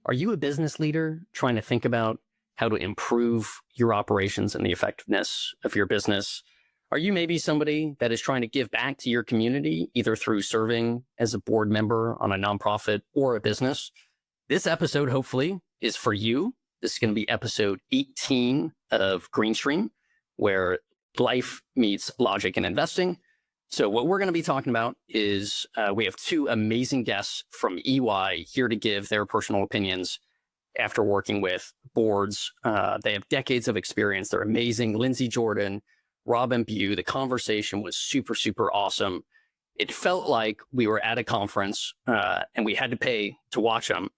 Are you a business leader trying to think about how to improve your operations and the effectiveness of your business? Are you maybe somebody that is trying to give back to your community, either through serving as a board member on a nonprofit or a business? This episode, hopefully, is for you. This is going to be episode 18 of Greenspring, where life meets logic in investing. So what we're going to be talking about is we have two amazing guests from EY here to give their personal opinions after working with boards. They have decades of experience. They're amazing. Lindsay, Jordan, Robyn Bew. The conversation was super, super awesome. It felt like we were at a conference and we had to pay to watch them.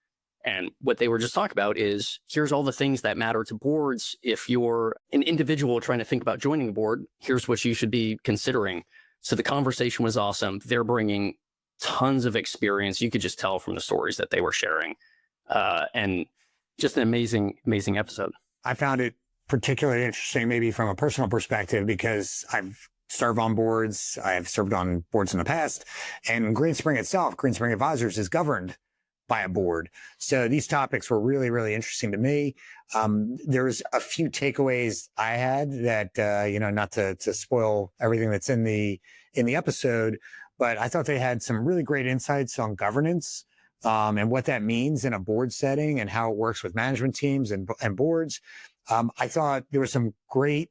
And what they were just talking about is, here's all the things that matter to boards. If you're an individual trying to think about joining the board, here's what you should be considering. So the conversation was awesome. They're bringing tons of experience. You could just tell from the stories that they were sharing. And just an amazing, amazing episode. I found it particularly interesting, maybe from a personal perspective, because I've served on boards. I've served on boards in the past. And Greenspring itself, Greenspring Advisors, is governed by a board. So these topics were really, really interesting to me. There's a few takeaways I had that, not to spoil everything that's in the episode, but I thought they had some really great insights on governance, and what that means in a board setting and how it works with management teams and boards. I thought there were some great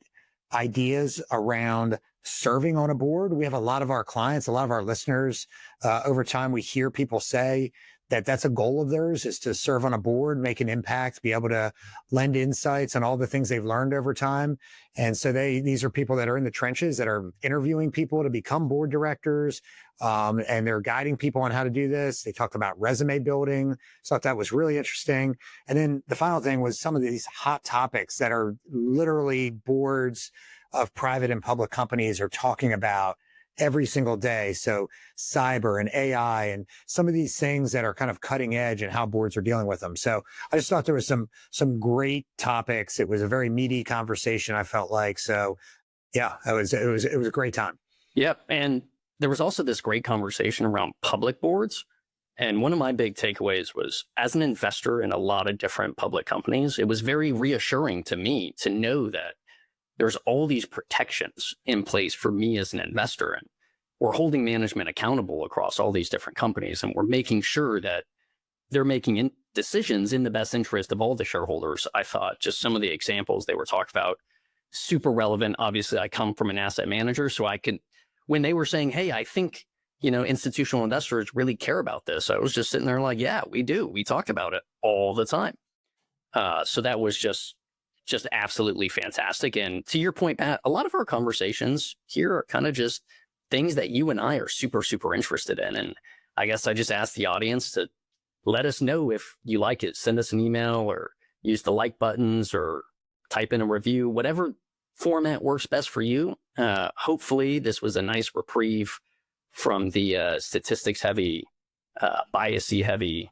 ideas around serving on a board. We have a lot of our clients, a lot of our listeners, over time, we hear people say that that's a goal of theirs, is to serve on a board, make an impact, be able to lend insights on all the things they've learned over time. And so these are people that are in the trenches, that are interviewing people to become board directors. And they're guiding people on how to do this. They talked about resume building. So I thought that was really interesting. And then the final thing was some of these hot topics that are literally boards of private and public companies are talking about every single day. So cyber and AI and some of these things that are kind of cutting edge and how boards are dealing with them. So I just thought there was some great topics. It was a very meaty conversation, I felt like. So yeah, it was a great time. Yep. And there was also this great conversation around public boards. And one of my big takeaways was, as an investor in a lot of different public companies, it was very reassuring to me to know that there's all these protections in place for me as an investor. And we're holding management accountable across all these different companies. And we're making sure that they're making decisions in the best interest of all the shareholders. I thought just some of the examples they were talking about, super relevant. Obviously, I come from an asset manager, so I could, when they were saying, hey, I think, institutional investors really care about this, I was just sitting there like, yeah, we do. We talk about it all the time. So that was just absolutely fantastic. And to your point, Pat, a lot of our conversations here are kind of just things that you and I are super, super interested in. And I guess I just asked the audience to let us know if you like it. Send us an email or use the like buttons or type in a review, whatever format works best for you. Hopefully this was a nice reprieve from the statistics heavy, bias-y heavy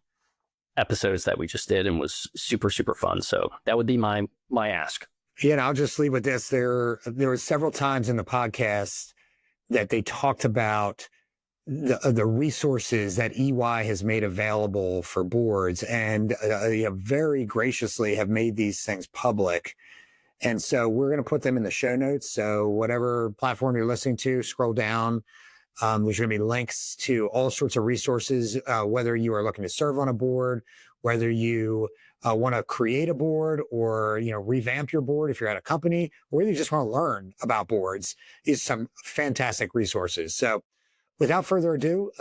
episodes that we just did, and was super, super fun. So that would be my ask. Yeah, and I'll just leave with this. There were several times in the podcast that they talked about the resources that EY has made available for boards, and very graciously have made these things public. And so we're going to put them in the show notes. So whatever platform you're listening to, scroll down. There's going to be links to all sorts of resources, whether you are looking to serve on a board, whether you want to create a board or, revamp your board if you're at a company, or whether you just want to learn about boards, is some fantastic resources. So without further ado,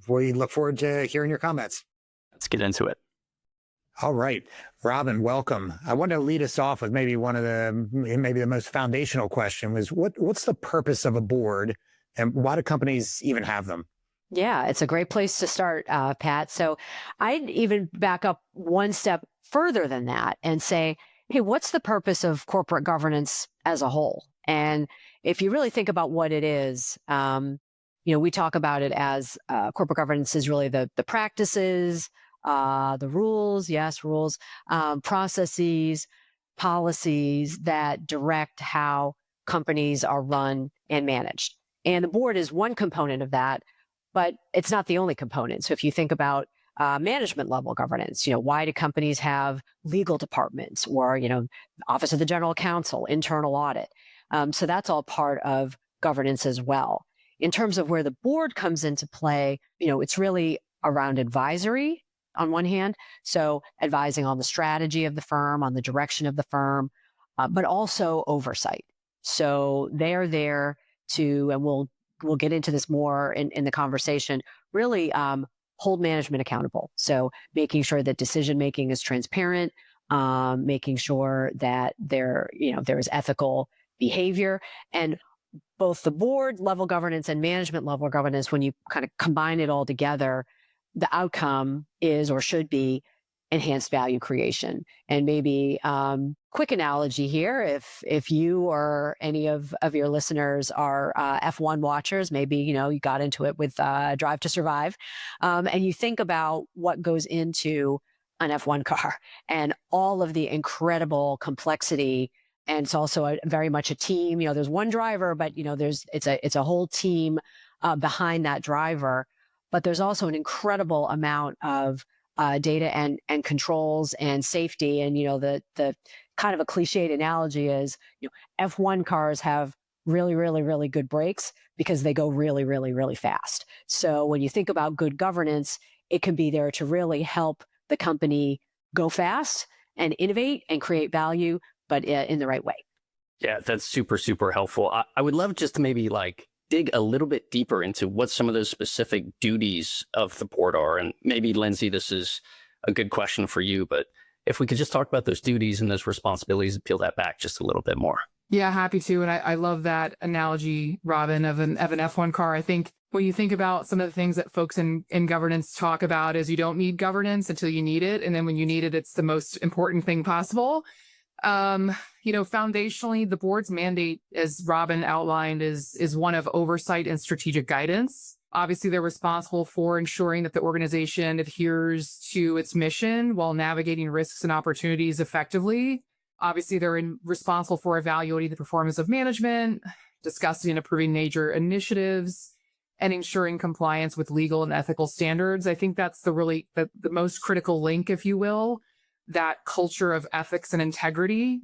we look forward to hearing your comments. Let's get into it. All right, Robyn, welcome. I want to lead us off with maybe the most foundational question was, what's the purpose of a board? And why do companies even have them? Yeah, it's a great place to start, Pat. So I'd even back up one step further than that and say, hey, what's the purpose of corporate governance as a whole? And if you really think about what it is, we talk about it as corporate governance is really the practices, the rules, processes, policies that direct how companies are run and managed. And the board is one component of that, but it's not the only component. So if you think about management level governance. Why do companies have legal departments or, Office of the General Counsel, internal audit? So that's all part of governance as well. In terms of where the board comes into play, it's really around advisory on one hand. So advising on the strategy of the firm, on the direction of the firm, but also oversight. So they're there to, and we'll get into this more in the conversation, really hold management accountable. So making sure that decision making is transparent, making sure that there is ethical behavior, and both the board level governance and management level governance, when you kind of combine it all together, the outcome is or should be enhanced value creation. And maybe quick analogy here, if you or any of your listeners are F1 watchers, maybe you got into it with Drive to Survive, and you think about what goes into an F1 car and all of the incredible complexity. And it's also very much a team. There's one driver, but it's a whole team behind that driver. But there's also an incredible amount of data and controls and safety. And the kind of a cliched analogy is F1 cars have really, really, really good brakes because they go really, really, really fast. So when you think about good governance, it can be there to really help the company go fast and innovate and create value, but in the right way. Yeah, that's super, super helpful. I would love just to maybe dig a little bit deeper into what some of those specific duties of the board are. And maybe, Lindsay, this is a good question for you, but if we could just talk about those duties and those responsibilities and peel that back just a little bit more. Yeah, happy to. And I love that analogy, Robyn, of an F1 car. I think when you think about some of the things that folks in governance talk about is you don't need governance until you need it. And then when you need it, it's the most important thing possible. Foundationally, the board's mandate, as Robyn outlined, is one of oversight and strategic guidance. Obviously, they're responsible for ensuring that the organization adheres to its mission while navigating risks and opportunities effectively. Obviously, they're responsible for evaluating the performance of management, discussing and approving major initiatives, and ensuring compliance with legal and ethical standards. I think that's the most critical link, if you will, that culture of ethics and integrity,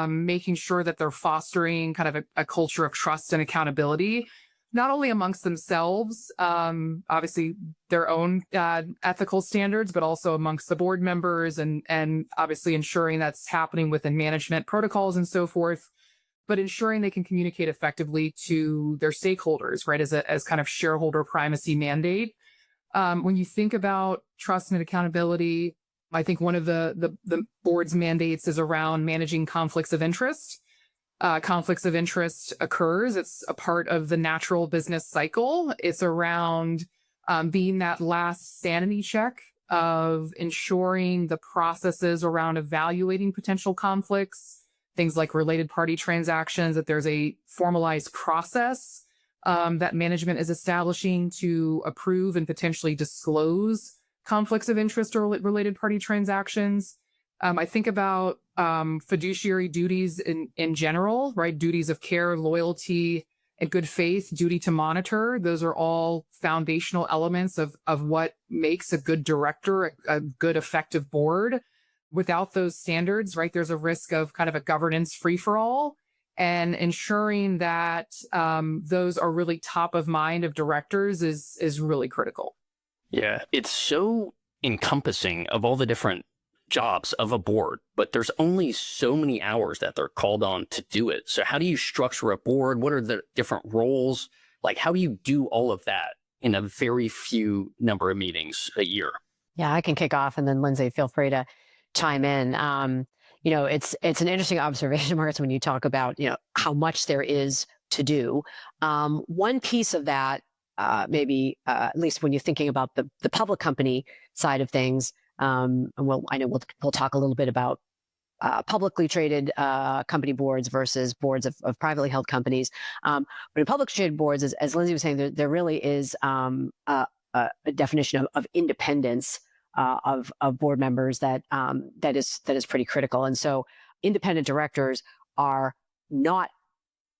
making sure that they're fostering kind of a culture of trust and accountability, not only amongst themselves, obviously their own ethical standards, but also amongst the board members and obviously ensuring that's happening within management protocols and so forth, but ensuring they can communicate effectively to their stakeholders, right, as kind of shareholder primacy mandate. When you think about trust and accountability, I think one of the board's mandates is around managing conflicts of interest. Conflicts of interest occurs. It's a part of the natural business cycle. It's around being that last sanity check of ensuring the processes around evaluating potential conflicts, things like related party transactions, that there's a formalized process that management is establishing to approve and potentially disclose conflicts of interest or related party transactions. I think about fiduciary duties in general, right? Duties of care, loyalty, and good faith, duty to monitor. Those are all foundational elements of what makes a good director, a good effective board. Without those standards, right, there's a risk of kind of a governance free-for-all, and ensuring that those are really top of mind of directors is really critical. Yeah, it's so encompassing of all the different jobs of a board, but there's only so many hours that they're called on to do it. So how do you structure a board? What are the different roles? How do you do all of that in a very few number of meetings a year? Yeah, I can kick off, and then Lindsay, feel free to chime in. It's an interesting observation, Marcus, when you talk about, how much there is to do. One piece of that, maybe at least when you're thinking about the public company side of things, and I know we'll talk a little bit about publicly traded company boards versus boards of privately held companies. But in publicly traded boards, as Lindsay was saying, there really is a definition of independence of board members that is pretty critical. And so independent directors are not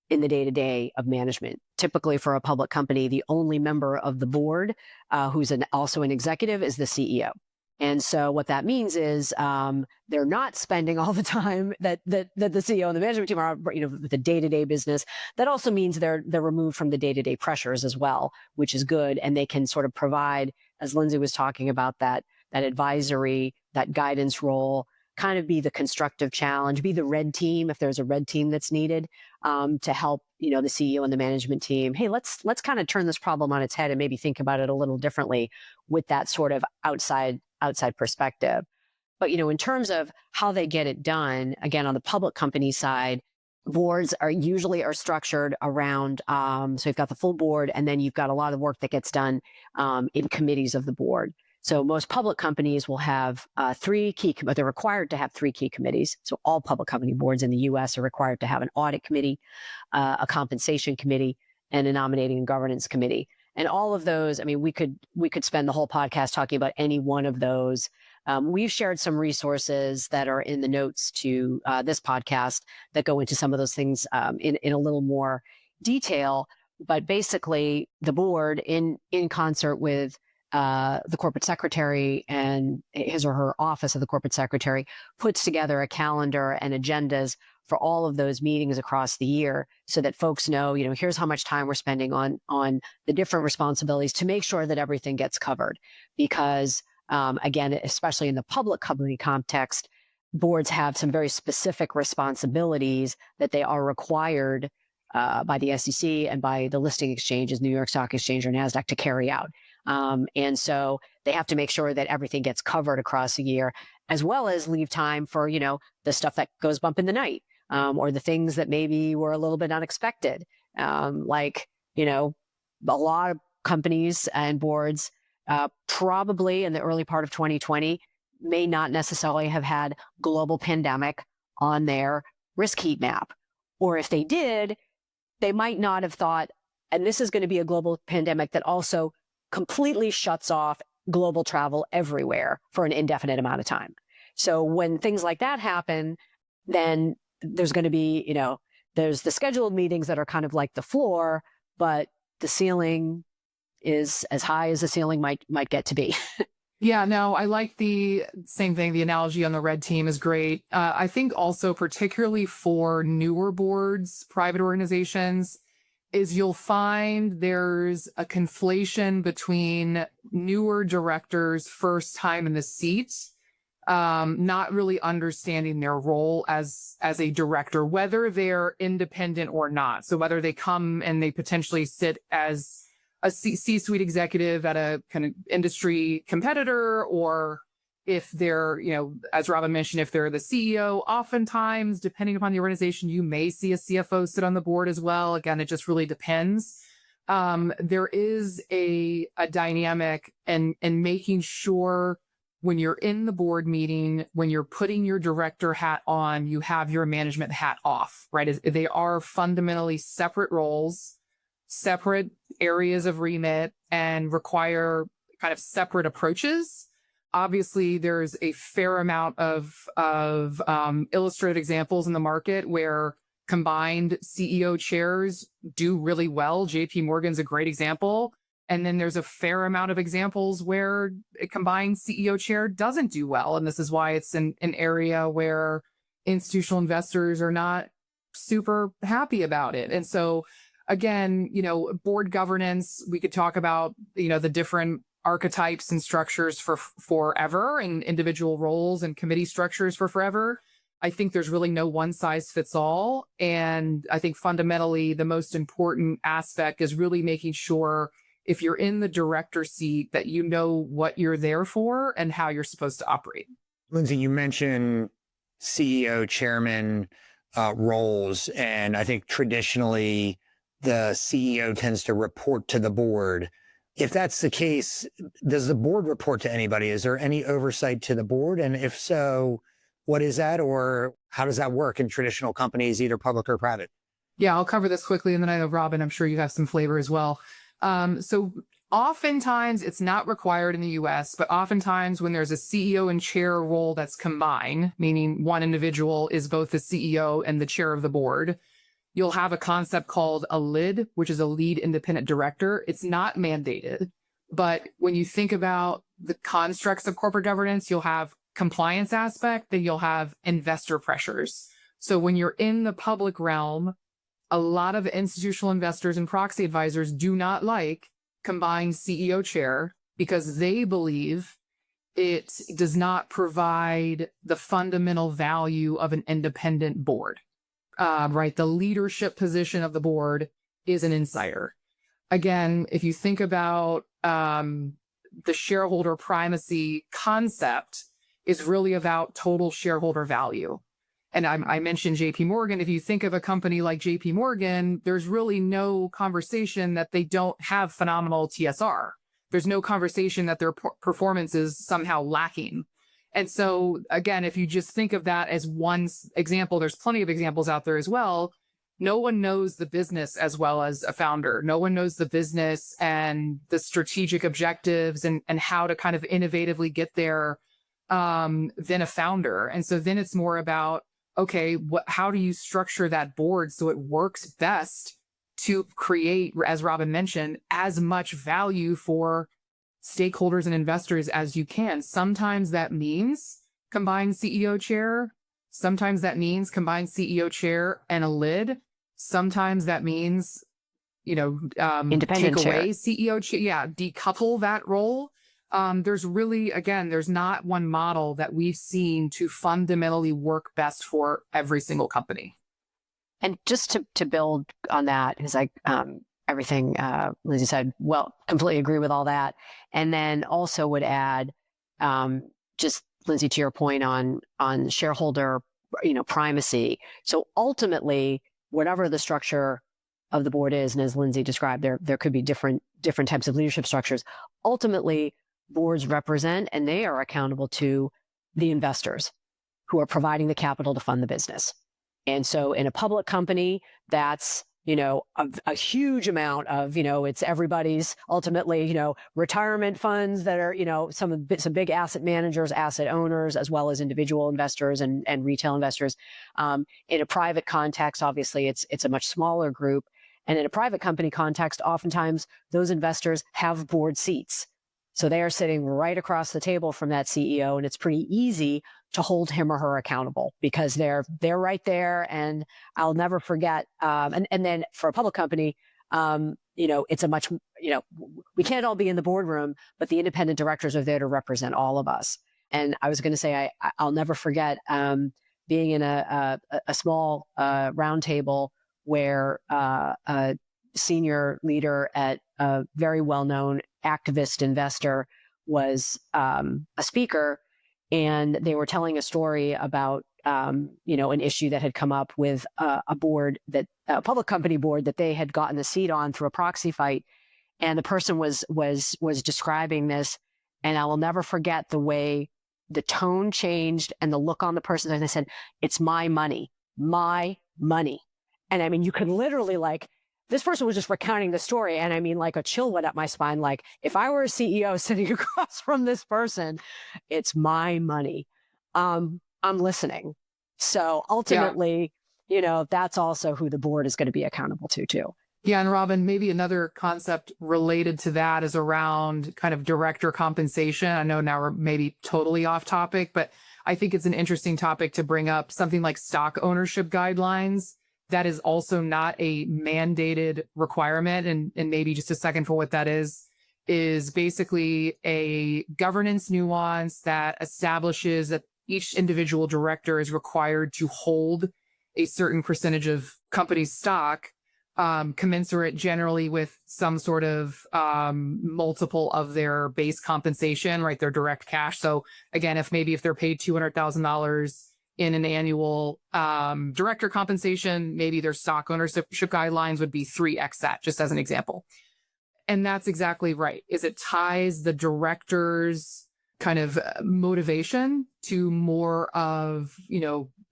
in the day-to-day of management. typically for a public company, the only member of the board who's also an executive is the CEO. And so what that means is they're not spending all the time that the CEO and the management team are, with the day-to-day business. That also means they're removed from the day-to-day pressures as well, which is good. And they can sort of provide, as Lindsay was talking about, that advisory, that guidance role, kind of be the constructive challenge, be the red team if there's a red team that's needed to help, the CEO and the management team. Hey, let's kind of turn this problem on its head and maybe think about it a little differently with that sort of outside perspective. But, in terms of how they get it done, again, on the public company side, boards are usually structured around, so you've got the full board, and then you've got a lot of work that gets done in committees of the board. So most public companies will have they're required to have 3 key committees. So all public company boards in the U.S. are required to have an audit committee, a compensation committee, and a nominating and governance committee. And all of those, we could spend the whole podcast talking about any one of those. We've shared some resources that are in the notes to this podcast that go into some of those things in a little more detail. But basically, the board, in concert with the corporate secretary and his or her office of the corporate secretary, puts together a calendar and agendas for all of those meetings across the year so that folks know, here's how much time we're spending on the different responsibilities to make sure that everything gets covered. Because again, especially in the public company context, boards have some very specific responsibilities that they are required by the SEC and by the listing exchanges, New York Stock Exchange or NASDAQ, to carry out. And so they have to make sure that everything gets covered across a year, as well as leave time for, the stuff that goes bump in the night, or the things that maybe were a little bit unexpected. A lot of companies and boards probably in the early part of 2020 may not necessarily have had global pandemic on their risk heat map. Or if they did, they might not have thought, and this is going to be a global pandemic that also completely shuts off global travel everywhere for an indefinite amount of time. So when things like that happen, then there's going to be, there's the scheduled meetings that are kind of like the floor, but the ceiling is as high as the ceiling might get to be. Yeah, no, I like the same thing. The analogy on the red team is great. I think also particularly for newer boards, private organizations, is you'll find there's a conflation between newer directors' first time in the seat, not really understanding their role as a director, whether they're independent or not. So whether they come and they potentially sit as a C-suite executive at a kind of industry competitor, or if they're, as Robyn mentioned, if they're the CEO, oftentimes, depending upon the organization, you may see a CFO sit on the board as well. Again, it just really depends. There is a dynamic and making sure when you're in the board meeting, when you're putting your director hat on, you have your management hat off, right? They are fundamentally separate roles, separate areas of remit, and require kind of separate approaches. Obviously, there's a fair amount of illustrated examples in the market where combined CEO chairs do really well. JP Morgan's a great example. And then there's a fair amount of examples where a combined CEO chair doesn't do well. And this is why it's an area where institutional investors are not super happy about it. And so, again, board governance, we could talk about, the different archetypes and structures for forever, and individual roles and committee structures for forever. I think there's really no one size fits all. And I think fundamentally the most important aspect is really making sure if you're in the director seat that you know what you're there for and how you're supposed to operate. Lindsay, you mentioned CEO, chairman roles, and I think traditionally the CEO tends to report to the board. If that's the case, does the board report to anybody? Is there any oversight to the board? And if so, what is that, or how does that work in traditional companies, either public or private? Yeah, I'll cover this quickly. And then I know, Robyn, I'm sure you have some flavor as well. So oftentimes it's not required in the US, but oftentimes when there's a CEO and chair role that's combined, meaning one individual is both the CEO and the chair of the board, you'll have a concept called a LID, which is a lead independent director. It's not mandated, but when you think about the constructs of corporate governance, you'll have compliance aspect, then you'll have investor pressures. So when you're in the public realm, a lot of institutional investors and proxy advisors do not like combined CEO chair because they believe it does not provide the fundamental value of an independent board. Right? The leadership position of the board is an insider. Again, if you think about the shareholder primacy concept, is really about total shareholder value. And I mentioned JP Morgan. If you think of a company like JP Morgan, there's really no conversation that they don't have phenomenal TSR. There's no conversation that their performance is somehow lacking. And so, again, if you just think of that as one example, there's plenty of examples out there as well. No one knows the business as well as a founder. No one knows the business and the strategic objectives and how to kind of innovatively get there than a founder. And so then it's more about, okay, how do you structure that board so it works best to create, as Robyn mentioned, as much value for stakeholders and investors as you can. Sometimes that means combined CEO chair. Sometimes that means combined CEO chair and a LID. Sometimes that means, Independent take away chair. CEO chair. Yeah, decouple that role. There's really, again, there's not one model that we've seen to fundamentally work best for every single company. And just to build on that, because everything Lindsay said, well, completely agree with all that. And then also would add, just Lindsay, to your point on shareholder, primacy. So ultimately, whatever the structure of the board is, and as Lindsay described, there could be different types of leadership structures. Ultimately, boards represent and they are accountable to the investors who are providing the capital to fund the business. And so in a public company, that's, a huge amount of, it's everybody's ultimately, retirement funds that are, some big asset managers, asset owners, as well as individual investors and retail investors. In a private context, obviously, it's a much smaller group. And in a private company context, oftentimes those investors have board seats. So they are sitting right across the table from that CEO, and it's pretty easy to hold him or her accountable because they're right there. And I'll never forget. And then for a public company, it's a much, we can't all be in the boardroom, but the independent directors are there to represent all of us. And I was going to say, I'll never forget being in a small roundtable where a senior leader at a very well-known activist investor was a speaker, and they were telling a story about an issue that had come up with a board, that a public company board that they had gotten a seat on through a proxy fight, and the person was describing this, and I will never forget the way the tone changed and the look on the person, and they said, "It's my money, my money." And I mean, you could literally this person was just recounting the story. And I mean, a chill went up my spine. If I were a CEO sitting across from this person, it's my money. I'm listening. So ultimately, that's also who the board is going to be accountable to too. Yeah. And Robyn, maybe another concept related to that is around kind of director compensation. I know now we're maybe totally off topic, but I think it's an interesting topic to bring up, something like stock ownership guidelines. That is also not a mandated requirement. And maybe just a second for what that is basically a governance nuance that establishes that each individual director is required to hold a certain percentage of company stock, commensurate generally with some sort of multiple of their base compensation, right? Their direct cash. So again, if they're paid $200,000 in an annual director compensation, maybe their stock ownership guidelines would be 3x that, just as an example. And that's exactly right. It ties the director's kind of motivation to more of,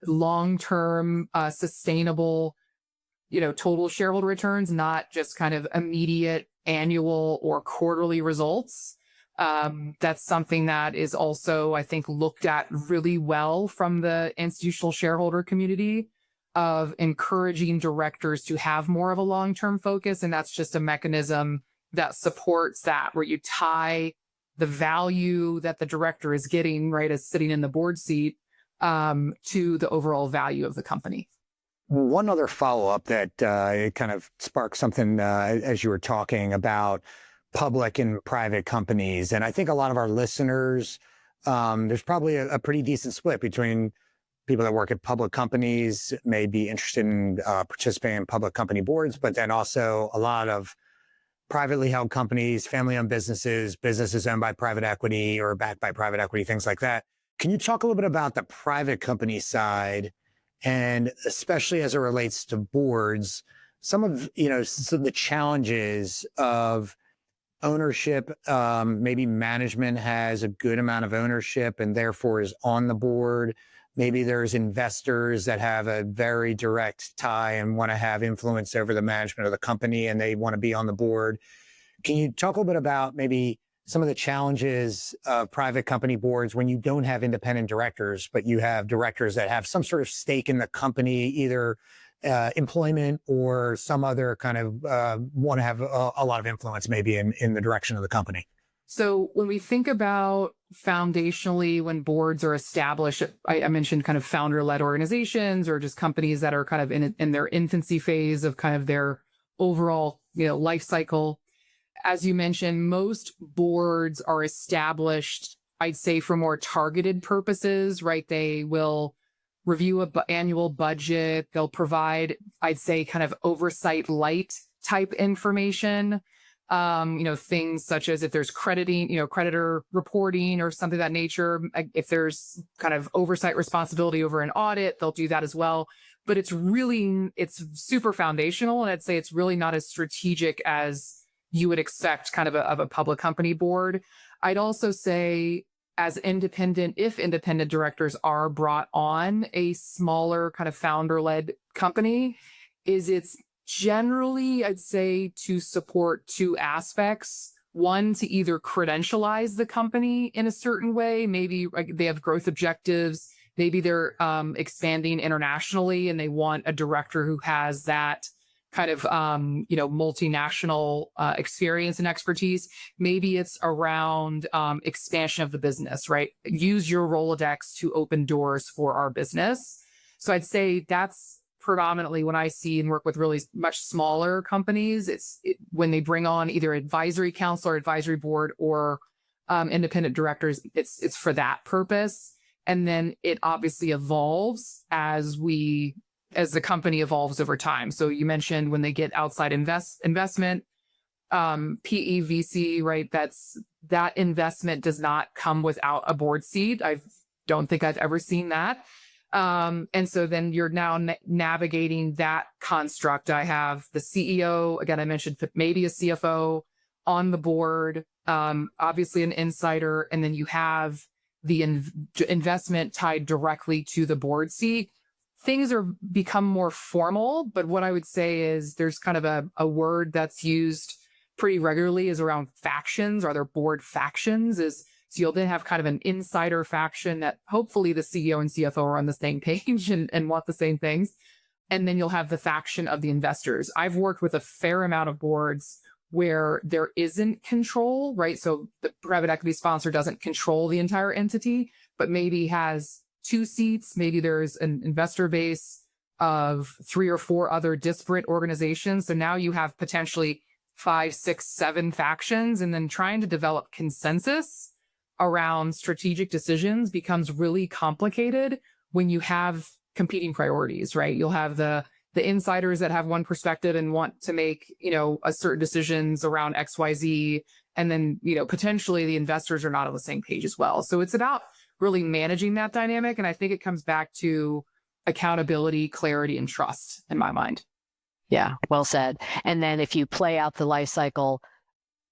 long-term, sustainable, total shareholder returns, not just kind of immediate annual or quarterly results. That's something that is also, I think, looked at really well from the institutional shareholder community. of encouraging directors to have more of a long-term focus. And that's just a mechanism that supports that, where you tie the value that the director is getting, right, as sitting in the board seat, to the overall value of the company. One other follow-up that it kind of sparked something as you were talking about public and private companies. And I think a lot of our listeners, there's probably a pretty decent split between people that work at public companies, may be interested in participating in public company boards, but then also a lot of privately held companies, family-owned businesses, businesses owned by private equity or backed by private equity, things like that. Can you talk a little bit about the private company side, and especially as it relates to boards, some of the challenges of ownership? Maybe management has a good amount of ownership and therefore is on the board. Maybe there's investors that have a very direct tie and want to have influence over the management of the company and they want to be on the board. Can you talk a little bit about maybe some of the challenges of private company boards when you don't have independent directors, but you have directors that have some sort of stake in the company, either employment or some other kind of want to have a lot of influence maybe in the direction of the company? So when we think about foundationally, when boards are established, I mentioned kind of founder-led organizations or just companies that are kind of in their infancy phase of kind of their overall, life cycle. As you mentioned, most boards are established, I'd say, for more targeted purposes, right? They will review an annual budget. They'll provide, I'd say, kind of oversight light type information. Things such as if there's creditor reporting or something of that nature. If there's kind of oversight responsibility over an audit, they'll do that as well. But it's super foundational. And I'd say it's really not as strategic as you would expect kind of a public company board. I'd also say if independent directors are brought on a smaller kind of founder-led company, it's generally, I'd say, to support two aspects. One, to either credentialize the company in a certain way. Maybe they have growth objectives. Maybe they're expanding internationally and they want a director who has that kind of, multinational experience and expertise. Maybe it's around expansion of the business, right? Use your Rolodex to open doors for our business. So I'd say that's predominantly when I see and work with really much smaller companies. When they bring on either advisory council or advisory board or independent directors, it's for that purpose. And then it obviously evolves as the company evolves over time. So you mentioned when they get outside investment, PE, VC, right? That investment does not come without a board seat. I don't think I've ever seen that. And so then you're now navigating that construct. I have the CEO, again, I mentioned maybe a CFO on the board, obviously an insider, and then you have the investment tied directly to the board seat. Things become more formal, but what I would say is there's kind of a word that's used pretty regularly is around factions. Are there board factions? So you'll then have kind of an insider faction that hopefully the CEO and CFO are on the same page and want the same things. And then you'll have the faction of the investors. I've worked with a fair amount of boards where there isn't control, right? So the private equity sponsor doesn't control the entire entity, but maybe has 2 seats. Maybe there's an investor base of 3 or 4 other disparate organizations. So now you have potentially 5, 6, 7 factions, and then trying to develop consensus around strategic decisions becomes really complicated when you have competing priorities, right? You'll have the insiders that have one perspective and want to make, a certain decisions around XYZ. And then, potentially the investors are not on the same page as well. So it's about really managing that dynamic. And I think it comes back to accountability, clarity, and trust in my mind. Yeah, well said. And then if you play out the life cycle,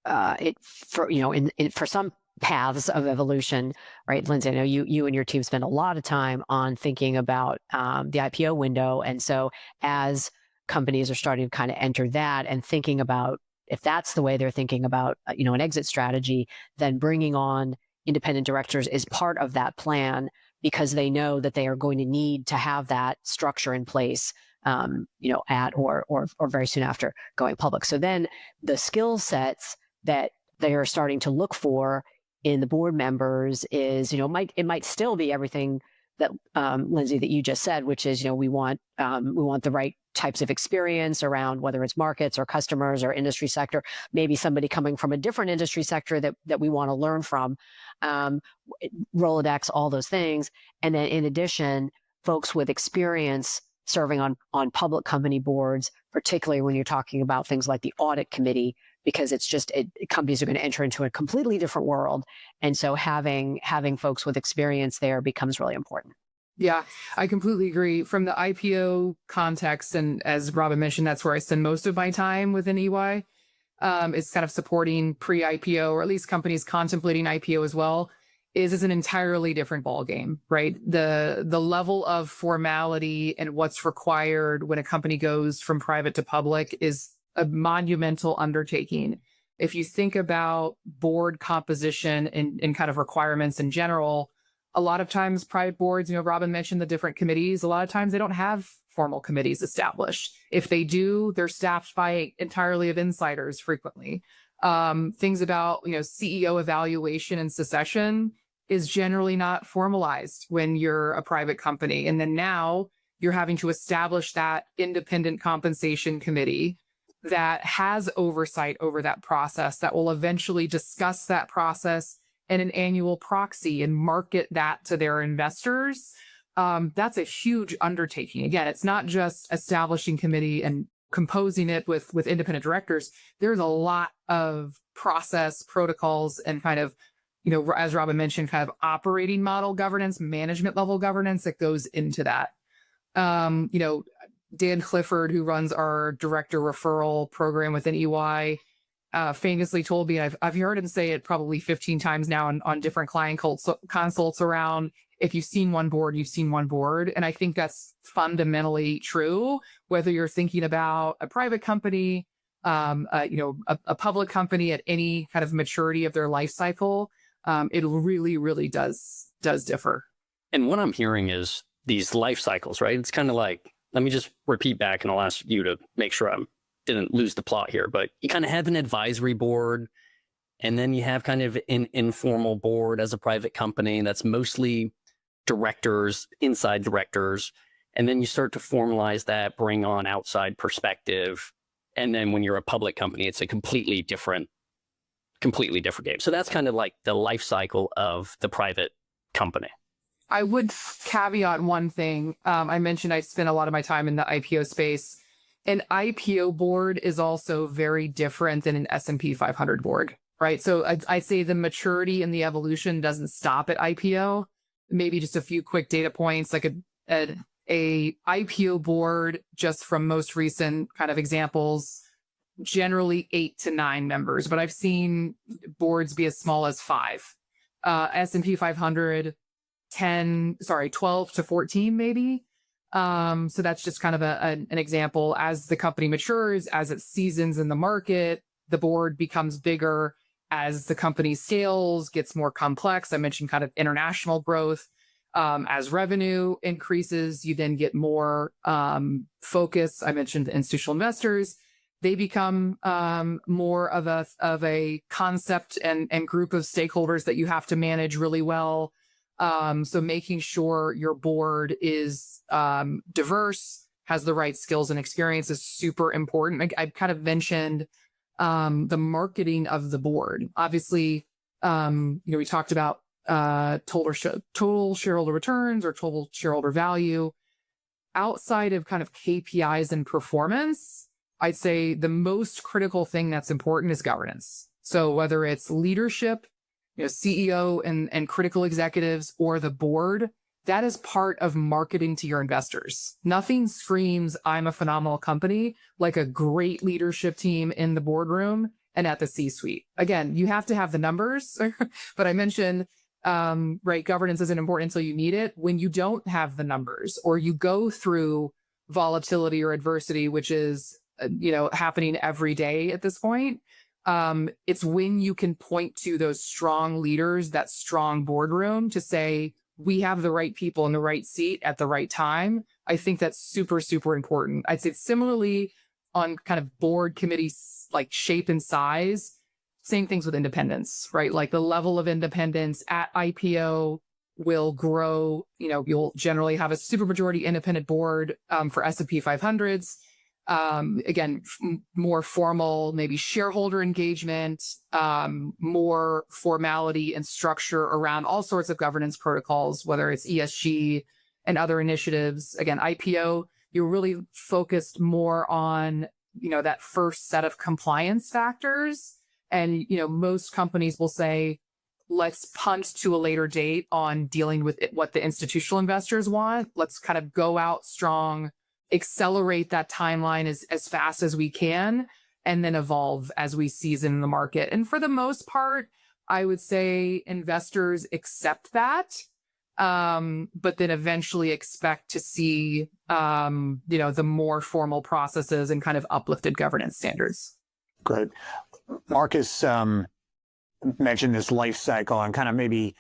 for some paths of evolution, right, Lindsay, I know you and your team spend a lot of time on thinking about the IPO window. And so as companies are starting to kind of enter that and thinking about if that's the way they're thinking about, an exit strategy, then bringing on independent directors is part of that plan. because they know that they are going to need to have that structure in place, at or very soon after going public. So then the skill sets that they are starting to look for in the board members is, it might still be everything that Lindsay, that you just said, which is, we want the right types of experience around whether it's markets or customers or industry sector, maybe somebody coming from a different industry sector that we want to learn from, Rolodex, all those things. And then in addition, folks with experience serving on public company boards, particularly when you're talking about things like the audit committee, because it's just companies are going to enter into a completely different world. And so having folks with experience there becomes really important. Yeah, I completely agree. From the IPO context, and as Robyn mentioned, that's where I spend most of my time within EY. It's kind of supporting pre-IPO, or at least companies contemplating IPO as well, is an entirely different ballgame, right? The level of formality and what's required when a company goes from private to public is a monumental undertaking. If you think about board composition and kind of requirements in general, a lot of times private boards, Robyn mentioned the different committees. A lot of times they don't have formal committees established. If they do, they're staffed by entirely of insiders frequently. Things about, CEO evaluation and succession is generally not formalized when you're a private company. And then now you're having to establish that independent compensation committee that has oversight over that process, that will eventually discuss that process in an annual proxy and market that to their investors. That's a huge undertaking. Again, it's not just establishing committee and composing it with independent directors. There's a lot of process, protocols, and kind of, as Robyn mentioned, kind of operating model governance, management level governance that goes into that. Dan Clifford, who runs our director referral program within EY, famously told me, I've heard him say it probably 15 times now on different client consults around, if you've seen one board, you've seen one board. And I think that's fundamentally true, whether you're thinking about a private company, a public company at any kind of maturity of their life cycle. It really, really does differ. And what I'm hearing is these life cycles, right? It's kind of like, let me just repeat back and I'll ask you to make sure I didn't lose the plot here, but you kind of have an advisory board, and then you have kind of an informal board as a private company that's mostly directors, inside directors. And then you start to formalize that, bring on outside perspective. And then when you're a public company, it's a completely different game. So that's kind of like the life cycle of the private company. I would caveat one thing. I mentioned I spent a lot of my time in the IPO space. An IPO board is also very different than an S&P 500 board, right? So I'd say the maturity and the evolution doesn't stop at IPO. Maybe just a few quick data points, like a IPO board, just from most recent kind of examples, generally 8 to 9 members, but I've seen boards be as small as 5. S&P 500, 12 to 14 maybe. So that's just kind of an example. As the company matures, as it seasons in the market, the board becomes bigger. As the company scales, gets more complex. I mentioned kind of international growth. As revenue increases, you then get more focus. I mentioned the institutional investors. They become more of a concept and group of stakeholders that you have to manage really well. So making sure your board is diverse, has the right skills and experience is super important. I kind of mentioned the marketing of the board. Obviously, we talked about total shareholder returns or total shareholder value. Outside of kind of KPIs and performance, I'd say the most critical thing that's important is governance. So whether it's leadership, CEO and critical executives, or the board, that is part of marketing to your investors. Nothing screams, I'm a phenomenal company, like a great leadership team in the boardroom and at the C-suite. Again, you have to have the numbers, but I mentioned, governance isn't important until you need it. When you don't have the numbers, or you go through volatility or adversity, which is, happening every day at this point, it's when you can point to those strong leaders, that strong boardroom, to say, we have the right people in the right seat at the right time. I think that's super, super important. I'd say similarly on kind of board committees, like shape and size, same things with independence, right? Like the level of independence at IPO will grow. You'll generally have a supermajority independent board for S&P 500s. Again, more formal, maybe shareholder engagement, more formality and structure around all sorts of governance protocols, whether it's ESG and other initiatives. Again, IPO, you're really focused more on, that first set of compliance factors. And, most companies will say, let's punt to a later date on dealing with what the institutional investors want. Let's kind of go out strong, accelerate that timeline as fast as we can, and then evolve as we season the market. And for the most part, I would say investors accept that, but then eventually expect to see, the more formal processes and kind of uplifted governance standards. Great. Marcus mentioned this life cycle and kind of maybe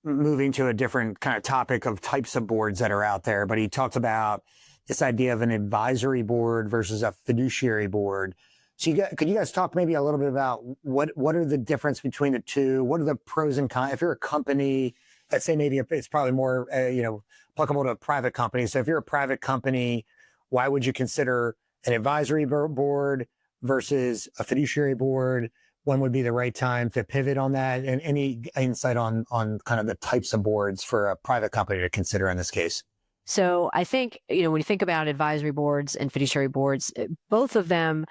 moving to a different kind of topic of types of boards that are out there, but he talked about this idea of an advisory board versus a fiduciary board. So could you guys talk maybe a little bit about what are the difference between the two? What are the pros and cons? If you're a company, let's say maybe it's probably more, applicable to a private company. So if you're a private company, why would you consider an advisory board versus a fiduciary board? When would be the right time to pivot on that? And any insight on kind of the types of boards for a private company to consider in this case? So I think, when you think about advisory boards and fiduciary boards, both of them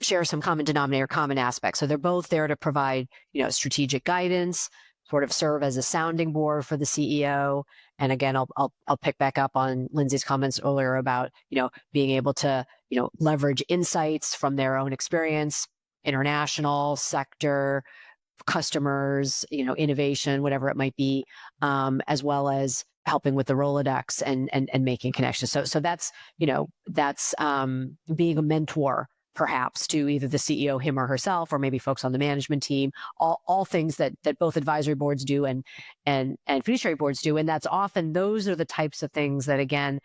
share some common denominator, common aspects. So they're both there to provide, strategic guidance, sort of serve as a sounding board for the CEO. And again, I'll pick back up on Lindsay's comments earlier about, being able to, leverage insights from their own experience, international sector, customers, innovation, whatever it might be, as well as helping with the Rolodex and making connections. So that's being a mentor, perhaps, to either the CEO, him or herself, or maybe folks on the management team, all things that both advisory boards do and fiduciary boards do. And those are the types of things that, again,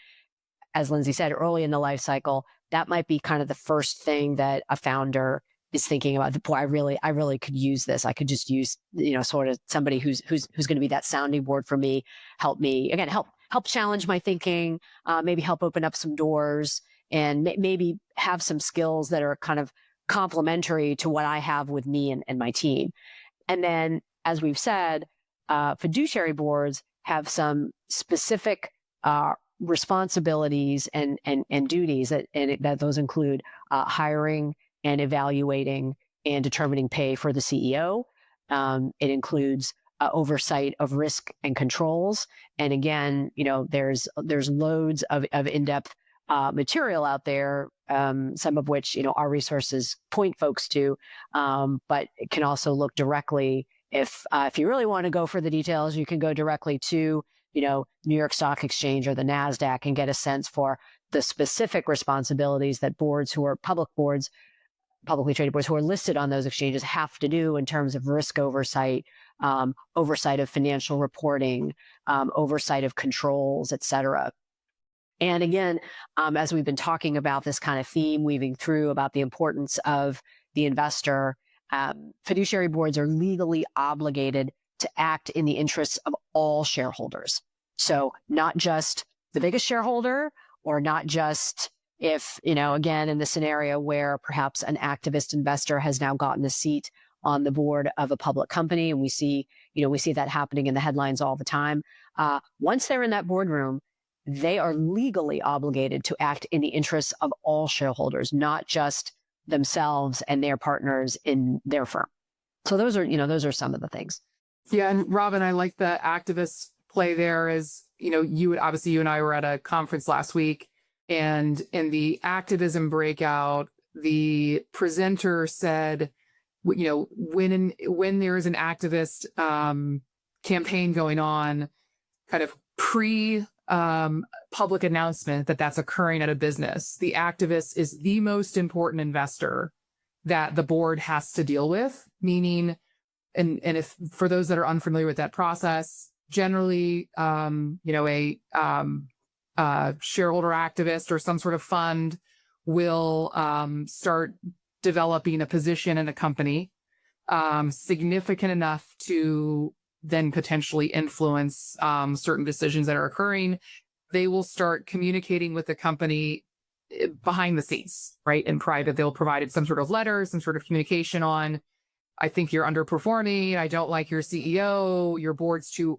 as Lindsay said, early in the life cycle, that might be kind of the first thing that a founder is thinking about. Boy, I really could use this. I could just use, sort of somebody who's going to be that sounding board for me, help me, again, help challenge my thinking, maybe help open up some doors, and maybe have some skills that are kind of complementary to what I have with me and my team. And then, as we've said, fiduciary boards have some specific responsibilities and duties that those include hiring and evaluating and determining pay for the CEO. It includes oversight of risk and controls. And again, there's loads of in-depth material out there, some of which, our resources point folks to, but it can also look directly. If you really want to go for the details, you can go directly to, New York Stock Exchange or the NASDAQ and get a sense for the specific responsibilities that boards who are publicly traded boards who are listed on those exchanges have to do in terms of risk oversight, oversight of financial reporting, oversight of controls, et cetera. And again, as we've been talking about this kind of theme weaving through about the importance of the investor, fiduciary boards are legally obligated to act in the interests of all shareholders. So not just the biggest shareholder, or not just if, again, in the scenario where perhaps an activist investor has now gotten a seat on the board of a public company, and we see that happening in the headlines all the time. Once they're in that boardroom, they are legally obligated to act in the interests of all shareholders, not just themselves and their partners in their firm. So those are some of the things. Yeah. And Robyn, I like the activist play there. As you and I were at a conference last week, and in the activism breakout, the presenter said, when there is an activist campaign going on, kind of public announcement that's occurring at a business, the activist is the most important investor that the board has to deal with. Meaning, and if for those that are unfamiliar with that process, generally, a shareholder activist or some sort of fund will start developing a position in a company significant enough to then potentially influence certain decisions that are occurring. They will start communicating with the company behind the scenes, right? In private, they'll provide some sort of letter, some sort of communication on, I think you're underperforming. I don't like your CEO. Your board's too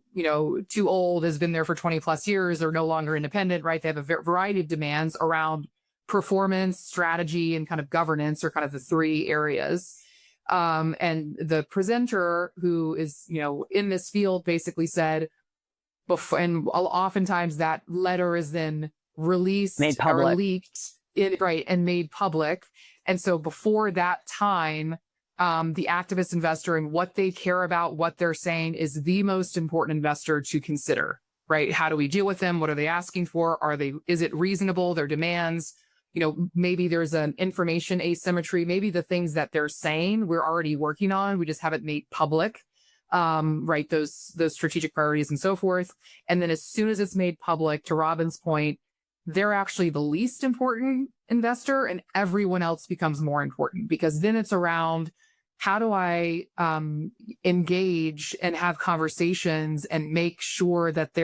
old, has been there for 20 plus years. They're no longer independent, right? They have a variety of demands around performance, strategy, and kind of governance are kind of the three areas. And the presenter who is, in this field basically said, before, and oftentimes that letter is then released or leaked, and made public. And so before that time, the activist investor and what they care about, what they're saying is the most important investor to consider, right? How do we deal with them? What are they asking for? Is it reasonable, their demands? Maybe there's an information asymmetry. Maybe the things that they're saying we're already working on, we just haven't made public, right? Those strategic priorities and so forth. And then as soon as it's made public, to Robyn's point, they're actually the least important investor and everyone else becomes more important, because then it's around, how do I engage and have conversations and make sure that the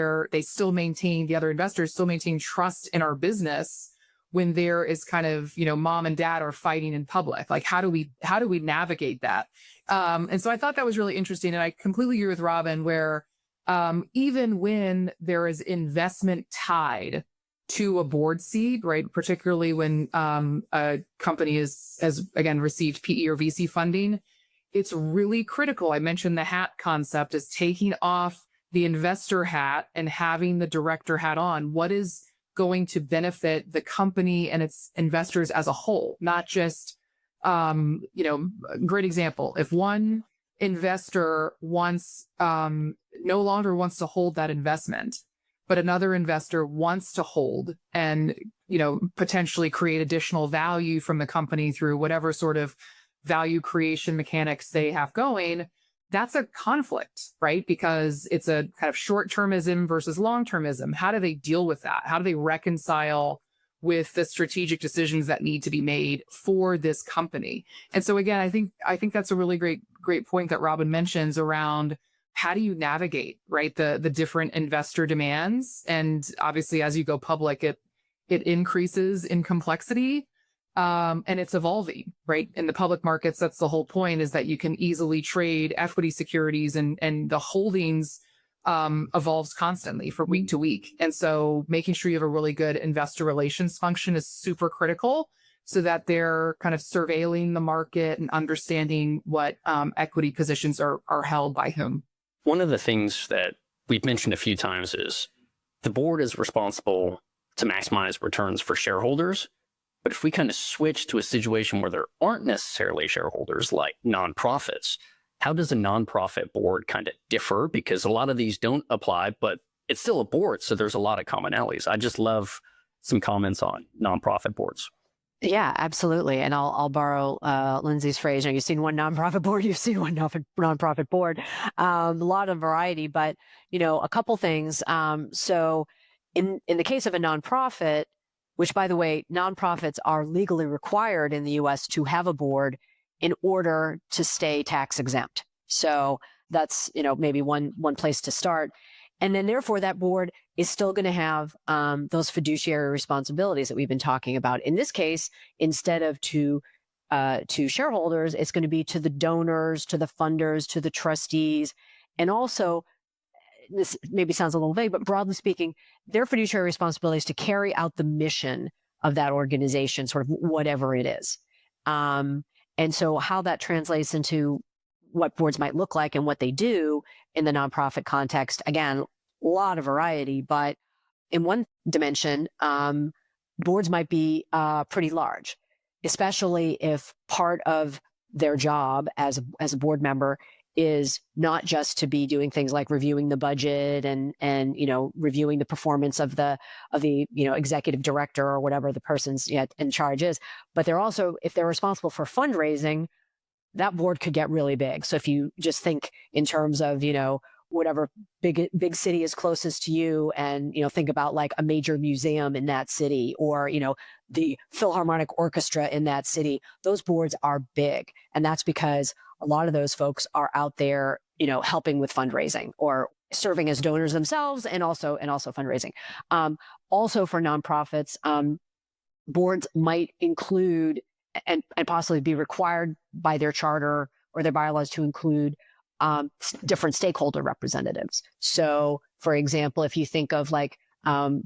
other investors still maintain trust in our business when there is kind of, mom and dad are fighting in public? Like, how do we navigate that? And so I thought that was really interesting. And I completely agree with Robyn, where even when there is investment tied to a board seat, right? Particularly when a company has again received PE or VC funding, it's really critical. I mentioned the hat concept, is taking off the investor hat and having the director hat on. What is going to benefit the company and its investors as a whole, not just, great example. If one investor no longer wants to hold that investment, but another investor wants to hold and, potentially create additional value from the company through whatever sort of value creation mechanics they have going, that's a conflict, right? Because it's a kind of short-termism versus long-termism. How do they deal with that? How do they reconcile with the strategic decisions that need to be made for this company? And so again, I think that's a really great point that Robyn mentions around, how do you navigate, right, the different investor demands? And obviously, as you go public, it increases in complexity, and it's evolving, right? In the public markets, that's the whole point, is that you can easily trade equity securities, and the holdings evolves constantly from week to week. And so making sure you have a really good investor relations function is super critical, so that they're kind of surveilling the market and understanding what equity positions are held by whom. One of the things that we've mentioned a few times is the board is responsible to maximize returns for shareholders. But if we kind of switch to a situation where there aren't necessarily shareholders, like nonprofits, how does a nonprofit board kind of differ? Because a lot of these don't apply, but it's still a board, so there's a lot of commonalities. I just love some comments on nonprofit boards. Yeah, absolutely. And I'll borrow Lindsay's phrase. You've seen one nonprofit board, you've seen one nonprofit board. A lot of variety, but a couple things. So in the case of a nonprofit, which, by the way, nonprofits are legally required in the U.S. to have a board in order to stay tax exempt. So that's maybe one place to start. And then therefore that board is still going to have those fiduciary responsibilities that we've been talking about. In this case, instead of to shareholders, it's going to be to the donors, to the funders, to the trustees. And also, this maybe sounds a little vague, but broadly speaking, their fiduciary responsibility is to carry out the mission of that organization, sort of whatever it is. And so how that translates into what boards might look like and what they do in the nonprofit context, again, a lot of variety, but in one dimension, boards might be pretty large, especially if part of their job as a board member is not just to be doing things like reviewing the budget and reviewing the performance of the executive director or whatever the person's in charge is, but they're also, if they're responsible for fundraising, that board could get really big. So if you just think in terms of whatever big city is closest to you, and think about like a major museum in that city, or the Philharmonic Orchestra in that city. Those boards are big, and that's because a lot of those folks are out there helping with fundraising or serving as donors themselves, and also fundraising. Also for nonprofits, boards might include and possibly be required by their charter or their bylaws to include different stakeholder representatives. So, for example, if you think of like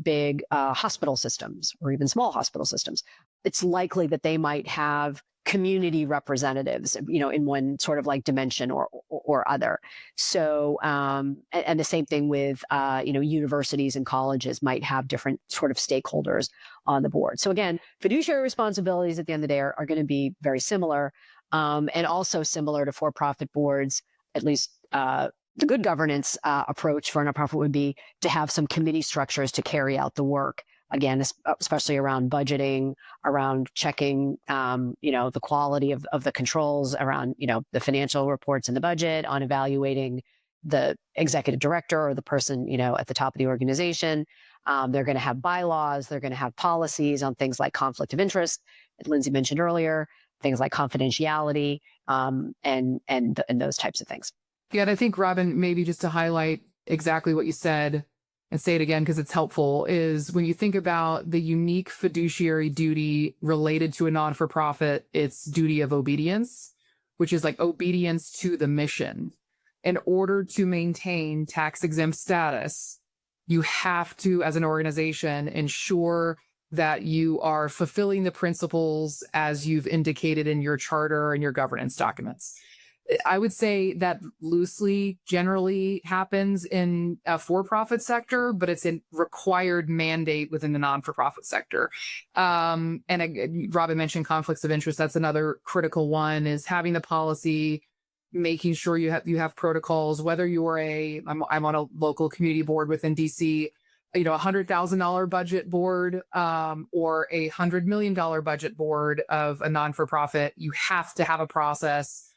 big hospital systems or even small hospital systems, it's likely that they might have community representatives, in one sort of like dimension or other. So, and the same thing with, universities and colleges might have different sort of stakeholders on the board. So again, fiduciary responsibilities at the end of the day are going to be very similar, and also similar to for-profit boards. At least the good governance approach for a nonprofit would be to have some committee structures to carry out the work. Again, especially around budgeting, around checking, the quality of the controls, around, the financial reports and the budget, on evaluating the executive director or the person, at the top of the organization. They're going to have bylaws. They're going to have policies on things like conflict of interest, as Lindsay mentioned earlier, things like confidentiality, and those types of things. Yeah, and I think, Robyn, maybe just to highlight exactly what you said, and say it again because it's helpful, is when you think about the unique fiduciary duty related to a non-for-profit, it's duty of obedience, which is like obedience to the mission. In order to maintain tax-exempt status, you have to, as an organization, ensure that you are fulfilling the principles as you've indicated in your charter and your governance documents. I would say that loosely generally happens in a for-profit sector, but it's a required mandate within the non-for-profit sector. And Robyn mentioned conflicts of interest. That's another critical one, is having the policy, making sure you have protocols, whether you're I'm on a local community board within DC, $100,000 budget board, or a $100 million budget board of a non-for-profit. You have to have a process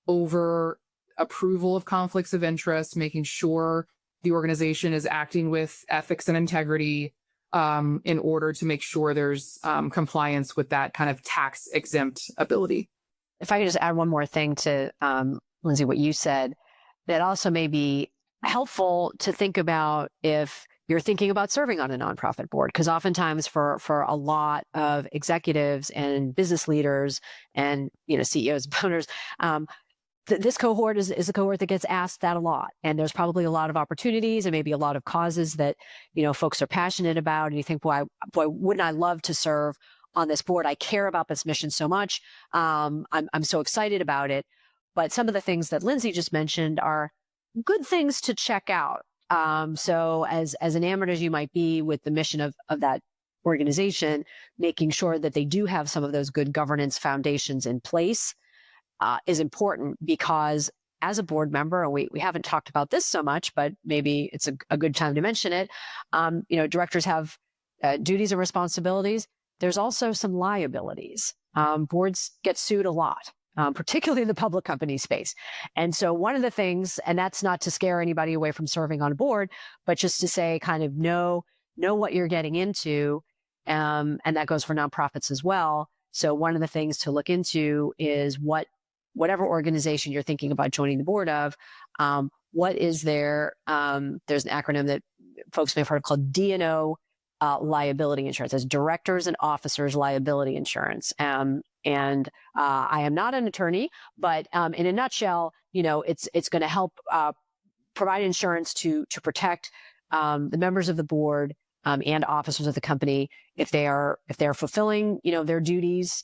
over approval of conflicts of interest, making sure the organization is acting with ethics and integrity, in order to make sure there's compliance with that kind of tax-exempt ability. If I could just add one more thing to, Lindsay, what you said, that also may be helpful to think about if you're thinking about serving on a nonprofit board, because oftentimes for a lot of executives and business leaders and CEOs and owners, this cohort is a cohort that gets asked that a lot. And there's probably a lot of opportunities and maybe a lot of causes that, folks are passionate about. And you think, boy, wouldn't I love to serve on this board? I care about this mission so much. I'm so excited about it. But some of the things that Lindsay just mentioned are good things to check out. So as enamored as you might be with the mission of that organization, making sure that they do have some of those good governance foundations in place is important, because as a board member, and we haven't talked about this so much, but maybe it's a good time to mention it. Directors have duties and responsibilities. There's also some liabilities. Boards get sued a lot, particularly in the public company space. And so one of the things, and that's not to scare anybody away from serving on a board, but just to say, kind of know what you're getting into. And that goes for nonprofits as well. So one of the things to look into is whatever organization you're thinking about joining the board of, what is there's an acronym that folks may have heard called D&O liability insurance. As directors and officers liability insurance. And I am not an attorney, but in a nutshell, it's going to help provide insurance to protect the members of the board and officers of the company if they're fulfilling their duties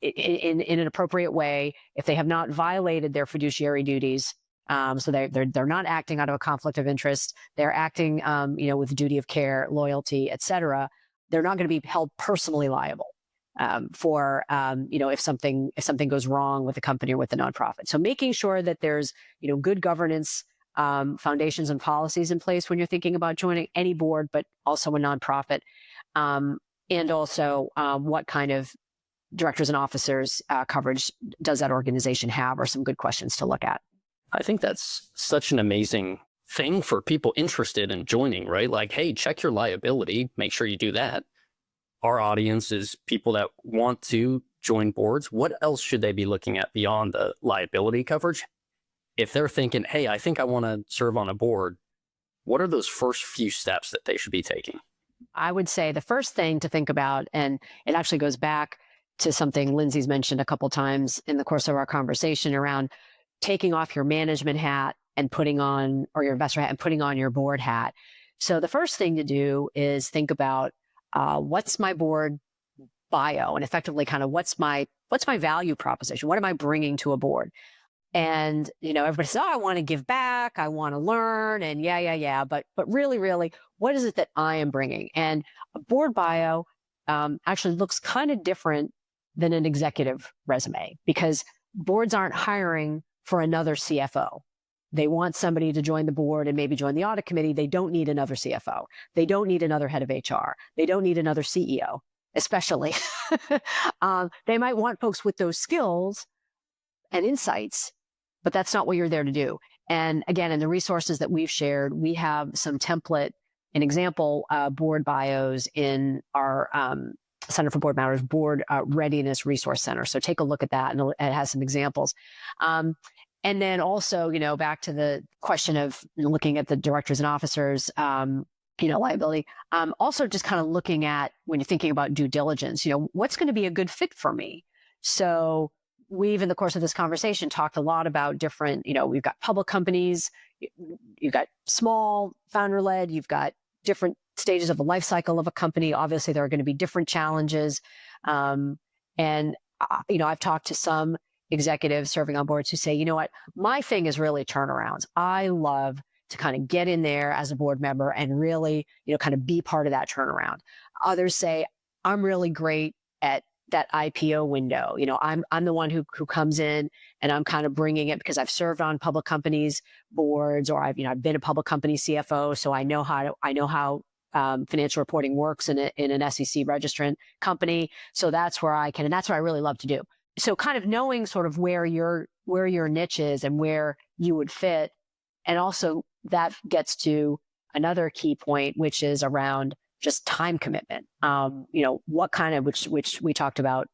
in an appropriate way, if they have not violated their fiduciary duties. So they're not acting out of a conflict of interest. They're acting, with duty of care, loyalty, et cetera. They're not going to be held personally liable for, if something goes wrong with the company or with the nonprofit. So making sure that there's, good governance foundations and policies in place when you're thinking about joining any board, but also a nonprofit, and also what kind of directors and officers coverage does that organization have, are some good questions to look at. I think that's such an amazing thing for people interested in joining, right? Like, hey, check your liability, make sure you do that. Our audience is people that want to join boards. What else should they be looking at beyond the liability coverage? If they're thinking, hey, I think I want to serve on a board, what are those first few steps that they should be taking? I would say the first thing to think about, and it actually goes back to something Lindsay's mentioned a couple times in the course of our conversation around taking off your management hat and putting on, or your investor hat and putting on your board hat. So the first thing to do is think about what's my board bio, and effectively kind of what's my value proposition? What am I bringing to a board? And, everybody says, oh, I want to give back. I want to learn. And yeah. But really, what is it that I am bringing? And a board bio actually looks kind of different than an executive resume, because boards aren't hiring for another CFO. They want somebody to join the board and maybe join the audit committee. They don't need another CFO. They don't need another head of HR. They don't need another CEO, especially. They might want folks with those skills and insights, but that's not what you're there to do. And again, in the resources that we've shared, we have some template and example board bios in our Center for Board Matters Board Readiness Resource Center. So take a look at that, and it has some examples. And then also, back to the question of looking at the directors and officers, liability. Also just kind of looking at, when you're thinking about due diligence, what's going to be a good fit for me? So we've, in the course of this conversation, talked a lot about different, we've got public companies, you've got small founder-led, you've got different stages of the life cycle of a company. Obviously, there are going to be different challenges. I've talked to some executives serving on boards who say, you know what, my thing is really turnarounds. I love to kind of get in there as a board member and really, kind of be part of that turnaround. Others say, I'm really great at that IPO window. I'm the one who comes in and I'm kind of bringing it because I've served on public companies boards, or I've been a public company CFO, so I know how financial reporting works in an SEC registrant company. So that's where and that's what I really love to do. So kind of knowing sort of where your niche is and where you would fit. And also that gets to another key point, which is around just time commitment. What kind of, which we talked about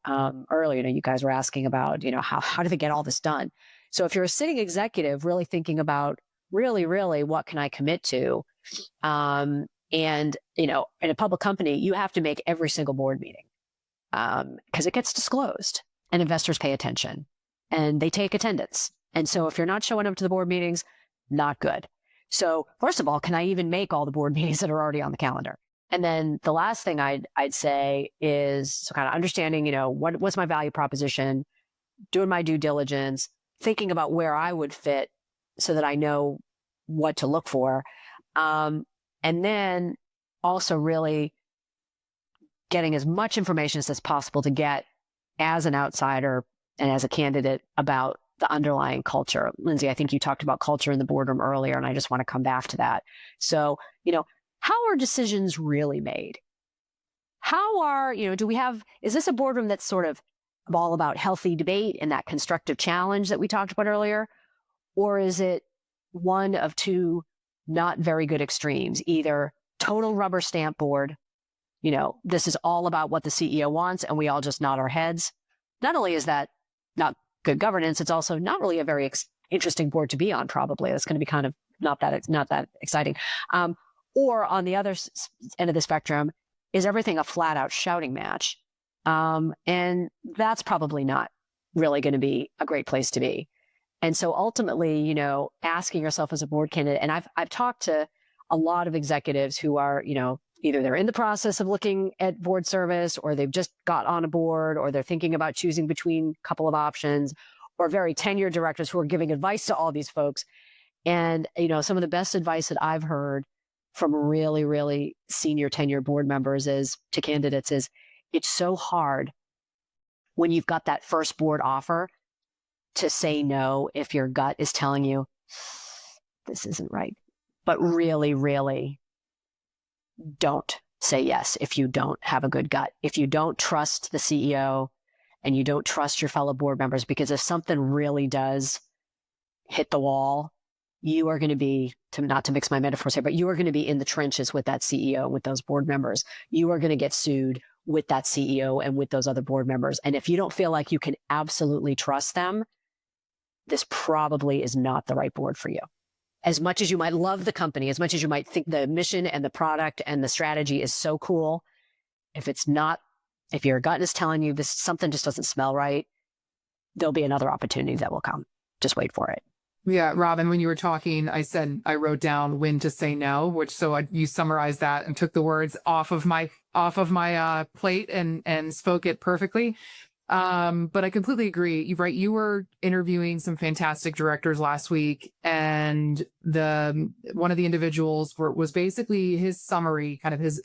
earlier, you guys were asking about, how do they get all this done? So if you're a sitting executive really thinking about really, what can I commit to? And, in a public company, you have to make every single board meeting because it gets disclosed and investors pay attention and they take attendance. And so if you're not showing up to the board meetings, not good. So first of all, can I even make all the board meetings that are already on the calendar? And then the last thing I'd say is so kind of understanding, what's my value proposition, doing my due diligence, thinking about where I would fit so that I know what to look for. And then also really getting as much information as possible to get as an outsider and as a candidate about the underlying culture. Lindsay, I think you talked about culture in the boardroom earlier, and I just want to come back to that. So, how are decisions really made? Is this a boardroom that's sort of all about healthy debate and that constructive challenge that we talked about earlier? Or is it one of two not very good extremes, either total rubber stamp board, this is all about what the CEO wants and we all just nod our heads? Not only is that not good governance, it's also not really a very interesting board to be on, probably. It's going to be kind of not that exciting. Or on the other end of the spectrum, is everything a flat out shouting match? And that's probably not really going to be a great place to be. And so ultimately, asking yourself as a board candidate, and I've talked to a lot of executives who are, either they're in the process of looking at board service, or they've just got on a board, or they're thinking about choosing between a couple of options, or very tenured directors who are giving advice to all these folks. And, some of the best advice that I've heard from really, really senior tenured board members to candidates is it's so hard when you've got that first board offer to say no if your gut is telling you this isn't right. But really, really don't say yes if you don't have a good gut, if you don't trust the CEO and you don't trust your fellow board members, because if something really does hit the wall, you are going to be, not to mix my metaphors here, but you are going to be in the trenches with that CEO, with those board members. You are going to get sued with that CEO and with those other board members. And if you don't feel like you can absolutely trust them, this probably is not the right board for you. As much as you might love the company, as much as you might think the mission and the product and the strategy is so cool, if it's not, if your gut is telling you this, something just doesn't smell right, there'll be another opportunity that will come. Just wait for it. Yeah, Robyn, when you were talking, I wrote down when to say no, you summarized that and took the words off of my plate and spoke it perfectly. But I completely agree. You're right. You were interviewing some fantastic directors last week, and one of the individuals was basically his summary, kind of his,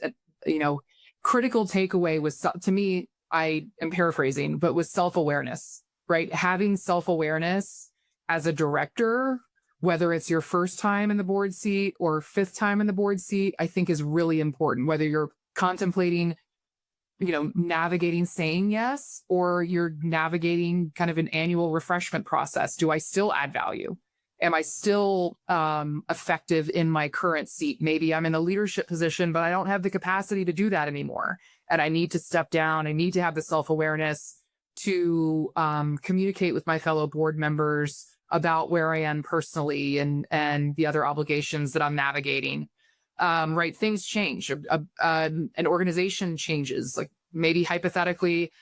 critical takeaway was, to me, I am paraphrasing, but was self-awareness, right? Having self-awareness as a director, whether it's your first time in the board seat or fifth time in the board seat, I think is really important. Whether you're contemplating, navigating saying yes, or you're navigating kind of an annual refreshment process. Do I still add value? Am I still effective in my current seat? Maybe I'm in a leadership position, but I don't have the capacity to do that anymore. And I need to step down. I need to have the self-awareness to communicate with my fellow board members about where I am personally and the other obligations that I'm navigating. Right. Things change. An organization changes. Like maybe hypothetically,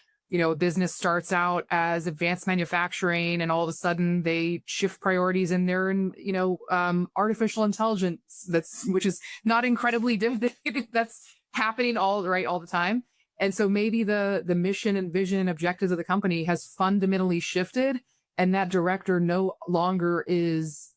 business starts out as advanced manufacturing, and all of a sudden they shift priorities in there, and artificial intelligence. Which is not incredibly difficult. That's happening all the time. And so maybe the mission and vision and objectives of the company has fundamentally shifted, and that director no longer is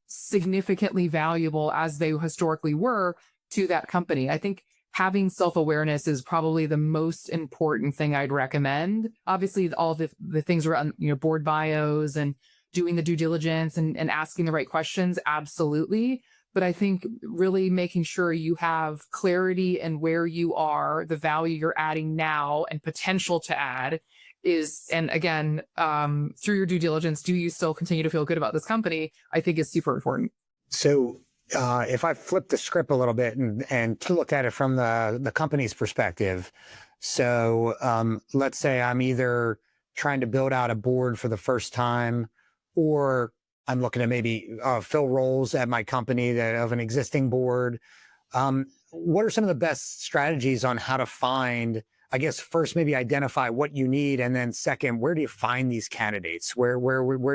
significantly valuable as they historically were to that company. I think having self-awareness is probably the most important thing I'd recommend. Obviously, all the things around, board bios and doing the due diligence and asking the right questions, absolutely. But I think really making sure you have clarity in where you are, the value you're adding now and potential to add is, and again, through your due diligence, do you still continue to feel good about this company? I think is super important. So if I flip the script a little bit and to look at it from the company's perspective. So let's say I'm either trying to build out a board for the first time, or I'm looking to maybe fill roles at my company of an existing board. What are some of the best strategies on how to find, I guess, first, maybe identify what you need, and then second, where do you find these candidates? Where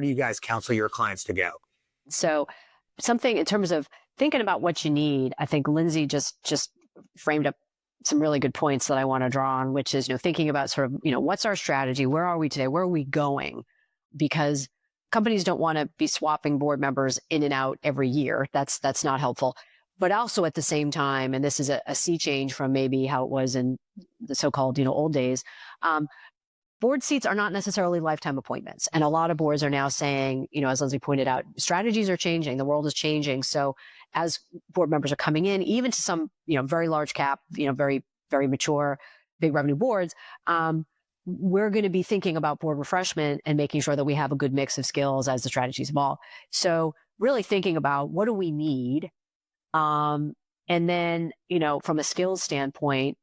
do you guys counsel your clients to go? So something in terms of thinking about what you need, I think Lindsay just framed up some really good points that I want to draw on, which is, thinking about sort of, what's our strategy? Where are we today? Where are we going? Because companies don't want to be swapping board members in and out every year. That's not helpful. But also at the same time, and this is a sea change from maybe how it was in the so-called, old days, board seats are not necessarily lifetime appointments. And a lot of boards are now saying, as Lindsay pointed out, strategies are changing, the world is changing. So as board members are coming in, even to some, very large cap, very, very mature, big revenue boards, we're going to be thinking about board refreshment and making sure that we have a good mix of skills as the strategies evolve. So really thinking about what do we need? And then, from a skills standpoint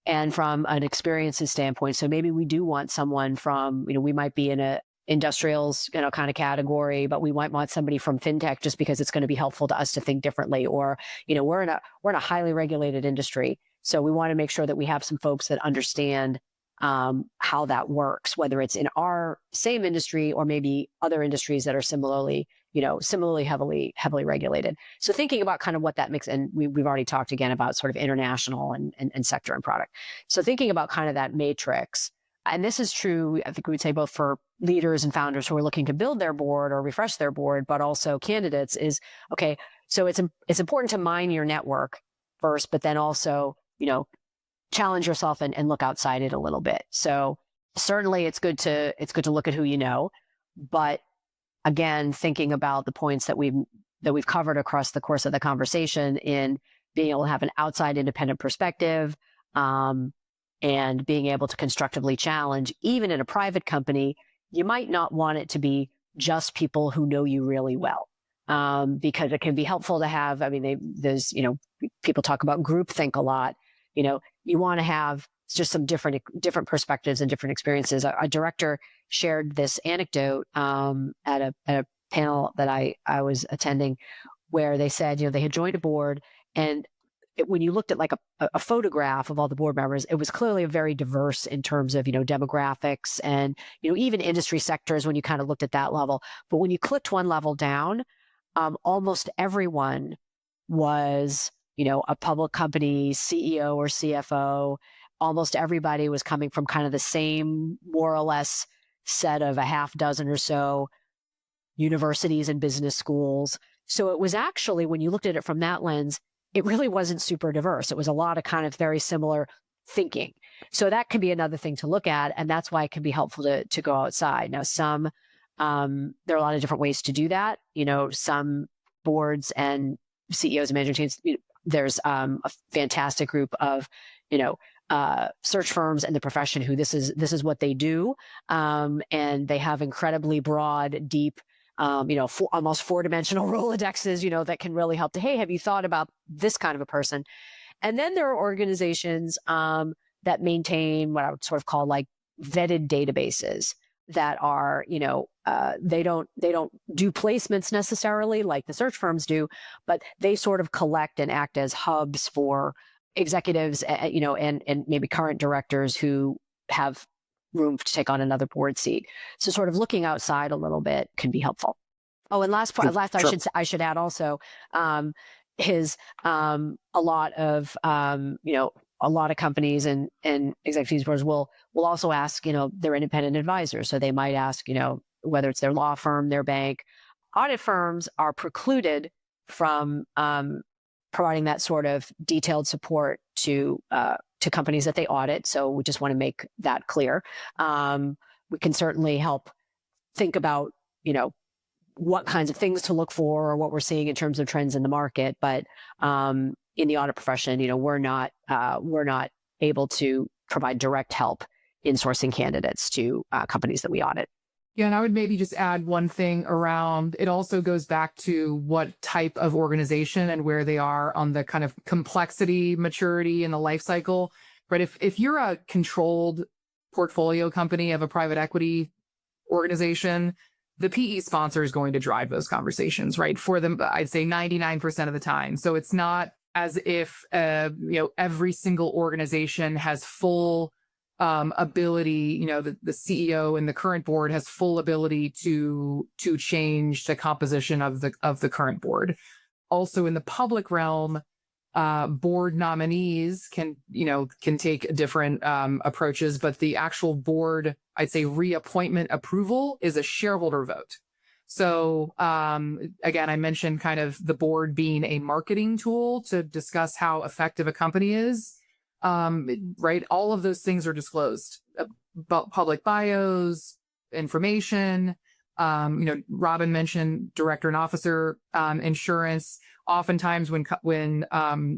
and from an experiences standpoint, so maybe we do want someone from, we might be in a industrials, kind of category, but we might want somebody from fintech just because it's going to be helpful to us to think differently. Or, we're in a highly regulated industry. So we want to make sure that we have some folks that understand how that works, whether it's in our same industry or maybe other industries that are similarly heavily regulated. So thinking about kind of what that makes, and we've already talked again about sort of international and sector and product. So thinking about kind of that matrix, and this is true, I think we would say both for leaders and founders who are looking to build their board or refresh their board, but also candidates is, okay, so it's important to mine your network first, but then also, challenge yourself and look outside it a little bit. So certainly it's good to look at who you know, but again, thinking about the points that we've covered across the course of the conversation in being able to have an outside independent perspective, and being able to constructively challenge, even in a private company, you might not want it to be just people who know you really well. because it can be helpful to have, I mean, there's, people talk about groupthink a lot. You want to have just some different perspectives and different experiences. A director shared this anecdote at a panel that I was attending, where they said, they had joined a board, and when you looked at like a photograph of all the board members, it was clearly a very diverse in terms of, demographics and, even industry sectors when you kind of looked at that level. But when you clicked one level down, almost everyone was, a public company CEO or CFO. Almost everybody was coming from kind of the same, more or less, set of a half dozen or so universities and business schools. So it was actually, when you looked at it from that lens, it really wasn't super diverse. It was a lot of kind of very similar thinking. So that can be another thing to look at. And that's why it can be helpful to go outside. Now, there are a lot of different ways to do that. Some boards and CEOs and management teams, there's a fantastic group of, search firms and the profession who this is what they do. And they have incredibly broad, deep, almost four-dimensional Rolodexes, that can really help to, hey, have you thought about this kind of a person? And then there are organizations that maintain what I would sort of call like vetted databases that are, they don't do placements necessarily like the search firms do, but they sort of collect and act as hubs for executives, and maybe current directors who have room to take on another board seat. So sort of looking outside a little bit can be helpful. Oh, and last Sure. I should add also, a lot of companies and executive boards will also ask, their independent advisors. So they might ask, whether it's their law firm, their bank. Audit firms are precluded from providing that sort of detailed support to companies that they audit. So we just want to make that clear. We can certainly help think about, what kinds of things to look for or what we're seeing in terms of trends in the market. But in the audit profession, we're not able to provide direct help in sourcing candidates to companies that we audit. Yeah, and I would maybe just add one thing around, it also goes back to what type of organization and where they are on the kind of complexity, maturity, and the life cycle, right? If you're a controlled portfolio company of a private equity organization, the PE sponsor is going to drive those conversations, right? For them, I'd say 99% of the time. So it's not as if, every single organization has full ability, the CEO and the current board has full ability to change the composition of the current board. Also in the public realm, board nominees can take different approaches, but the actual board, I'd say reappointment approval is a shareholder vote. So again, I mentioned kind of the board being a marketing tool to discuss how effective a company is. Right? All of those things are disclosed about public bios, information. Robyn mentioned director and officer insurance. Oftentimes when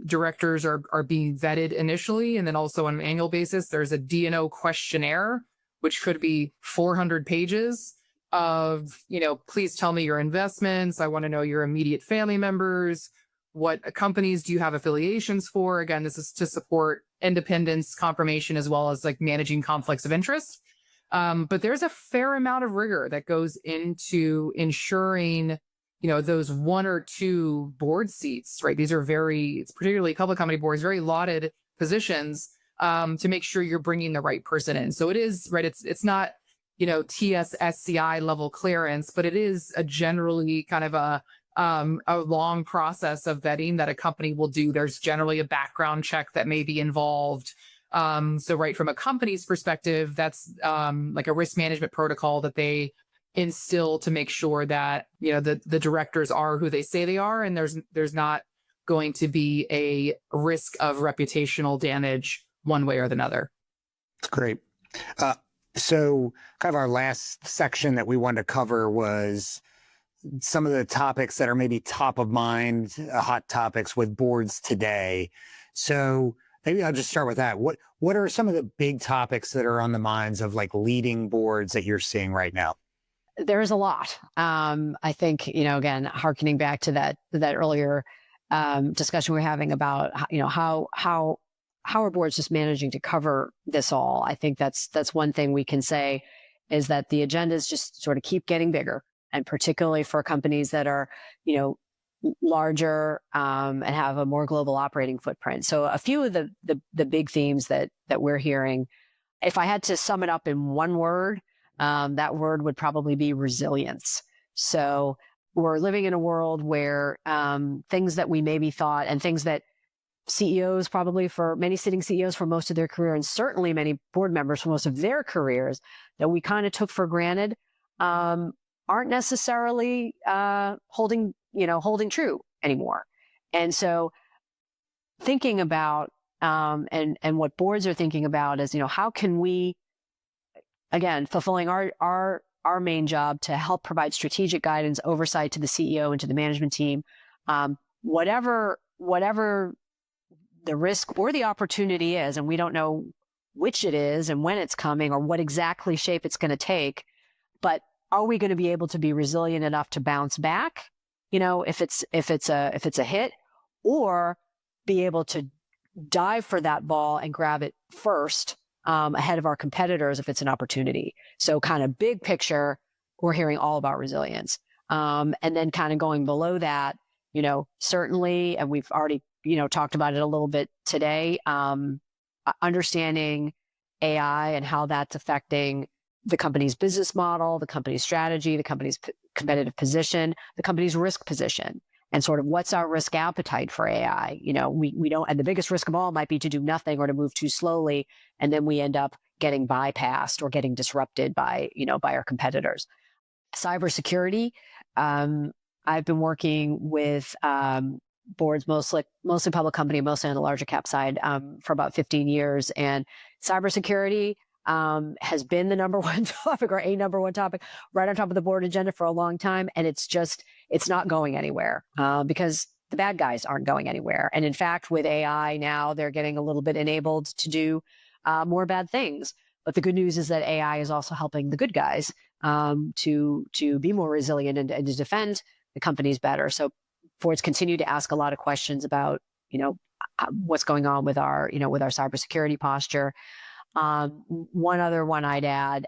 directors are being vetted initially, and then also on an annual basis, there's a D&O questionnaire, which could be 400 pages of, please tell me your investments. I want to know your immediate family members. What companies do you have affiliations for? Again, this is to support independence, confirmation, as well as like managing conflicts of interest. But there's a fair amount of rigor that goes into ensuring, those one or two board seats, right? These are particularly public company boards, very lauded positions to make sure you're bringing the right person in. So it is, right? It's not, TSSCI level clearance, but it is a generally kind of a long process of vetting that a company will do. There's generally a background check that may be involved. So right from a company's perspective, that's like a risk management protocol that they instill to make sure that, the directors are who they say they are. And there's not going to be a risk of reputational damage one way or another. That's great. So kind of our last section that we wanted to cover was some of the topics that are maybe top of mind, hot topics with boards today. So maybe I'll just start with that. What are some of the big topics that are on the minds of like leading boards that you're seeing right now? there's a lot. I think, again, hearkening back to that earlier discussion we were having about, how are boards just managing to cover this all? I think that's one thing we can say is that the agendas just sort of keep getting bigger, and particularly for companies that are, larger and have a more global operating footprint. So a few of the big themes that we're hearing, if I had to sum it up in one word, that word would probably be resilience. So we're living in a world where things that we maybe thought, and things that CEOs, probably for many sitting CEOs for most of their career, and certainly many board members for most of their careers, that we kind of took for granted, aren't necessarily holding true anymore. And so thinking about and what boards are thinking about is, how can we, again, fulfilling our main job to help provide strategic guidance, oversight to the CEO and to the management team, whatever the risk or the opportunity is, and we don't know which it is and when it's coming or what exactly shape it's going to take, but are we going to be able to be resilient enough to bounce back, if it's a hit, or be able to dive for that ball and grab it first, ahead of our competitors if it's an opportunity. So kind of big picture, we're hearing all about resilience. And then kind of going below that, certainly, and we've already, talked about it a little bit today, understanding AI and how that's affecting the company's business model, the company's strategy, the company's competitive position, the company's risk position, and sort of what's our risk appetite for AI. We don't, and the biggest risk of all might be to do nothing or to move too slowly, and then we end up getting bypassed or getting disrupted by our competitors. Cybersecurity. I've been working with boards, mostly public company, mostly on the larger cap side, for about 15 years. And cybersecurity has been the number one topic, or a number one topic, right on top of the board agenda for a long time. And it's not going anywhere because the bad guys aren't going anywhere. And in fact, with AI now, they're getting a little bit enabled to do more bad things. But the good news is that AI is also helping the good guys to be more resilient and to defend the companies better. So boards continue to ask a lot of questions about, what's going on with our cybersecurity posture. One other one I'd add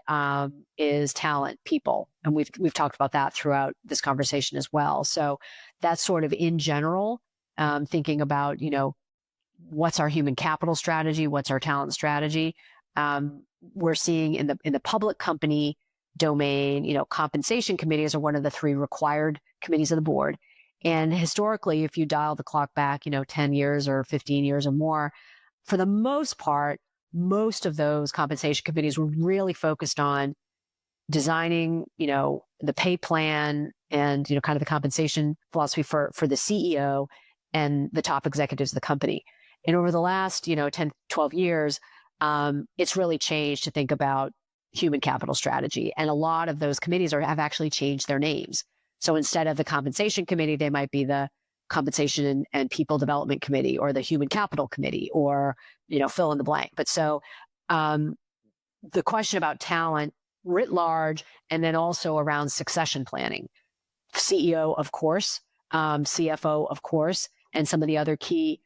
is talent, people, and we've talked about that throughout this conversation as well. So that's sort of in general, thinking about what's our human capital strategy, what's our talent strategy. We're seeing in the public company domain, compensation committees are one of the 3 required committees of the board. And historically, if you dial the clock back, 10 years or 15 years or more, for the most part, most of those compensation committees were really focused on designing, the pay plan and, kind of the compensation philosophy for the CEO and the top executives of the company. And over the last, 10, 12 years, it's really changed to think about human capital strategy. And a lot of those committees have actually changed their names. So instead of the compensation committee, they might be the compensation and people development committee, or the human capital committee, or, fill in the blank. But so the question about talent writ large, and then also around succession planning, CEO, of course, CFO, of course, and some of the other key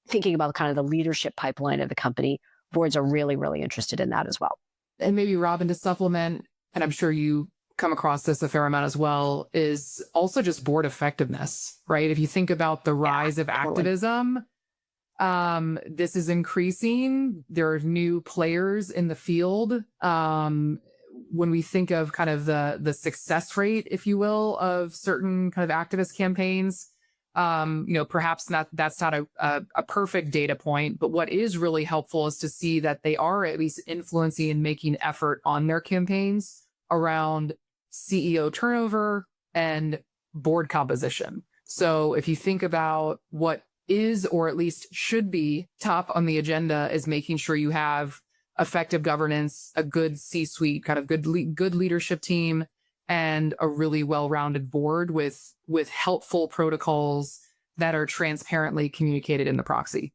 thinking about kind of the leadership pipeline of the company, boards are really, really interested in that as well. And maybe Robyn, to supplement, and I'm sure you come across this a fair amount as well, is also just board effectiveness, right? If you think about the rise of activism, this is increasing. There are new players in the field. When we think of kind of the success rate, if you will, of certain kind of activist campaigns, perhaps that's not a perfect data point, but what is really helpful is to see that they are at least influencing and making effort on their campaigns around CEO turnover and board composition. So if you think about what is, or at least should be, top on the agenda, is making sure you have effective governance, a good C-suite, kind of good leadership team, and a really well-rounded board with helpful protocols that are transparently communicated in the proxy.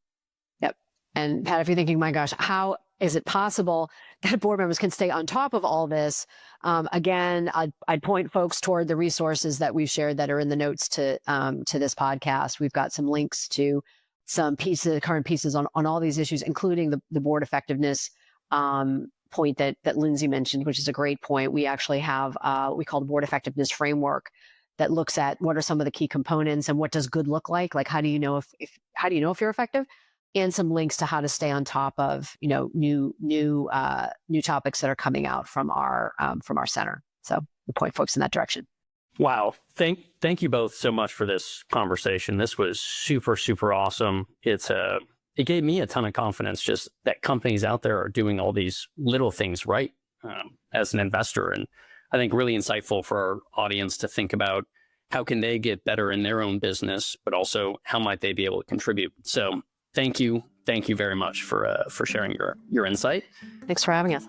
Yep. And Pat, if you're thinking, my gosh, how is it possible that board members can stay on top of all this? Again, I'd point folks toward the resources that we've shared that are in the notes to this podcast. We've got some links to some current pieces on all these issues, including the board effectiveness point that Lindsay mentioned, which is a great point. We actually have we call the board effectiveness framework that looks at what are some of the key components and what does good look like. Like, how do you know if you're effective? And some links to how to stay on top of new topics that are coming out from our center. So we point folks in that direction. Wow. Thank you both so much for this conversation. This was super, super awesome. It gave me a ton of confidence just that companies out there are doing all these little things right as an investor. And I think really insightful for our audience to think about how can they get better in their own business, but also how might they be able to contribute. So thank you very much for sharing your insight. Thanks for having us.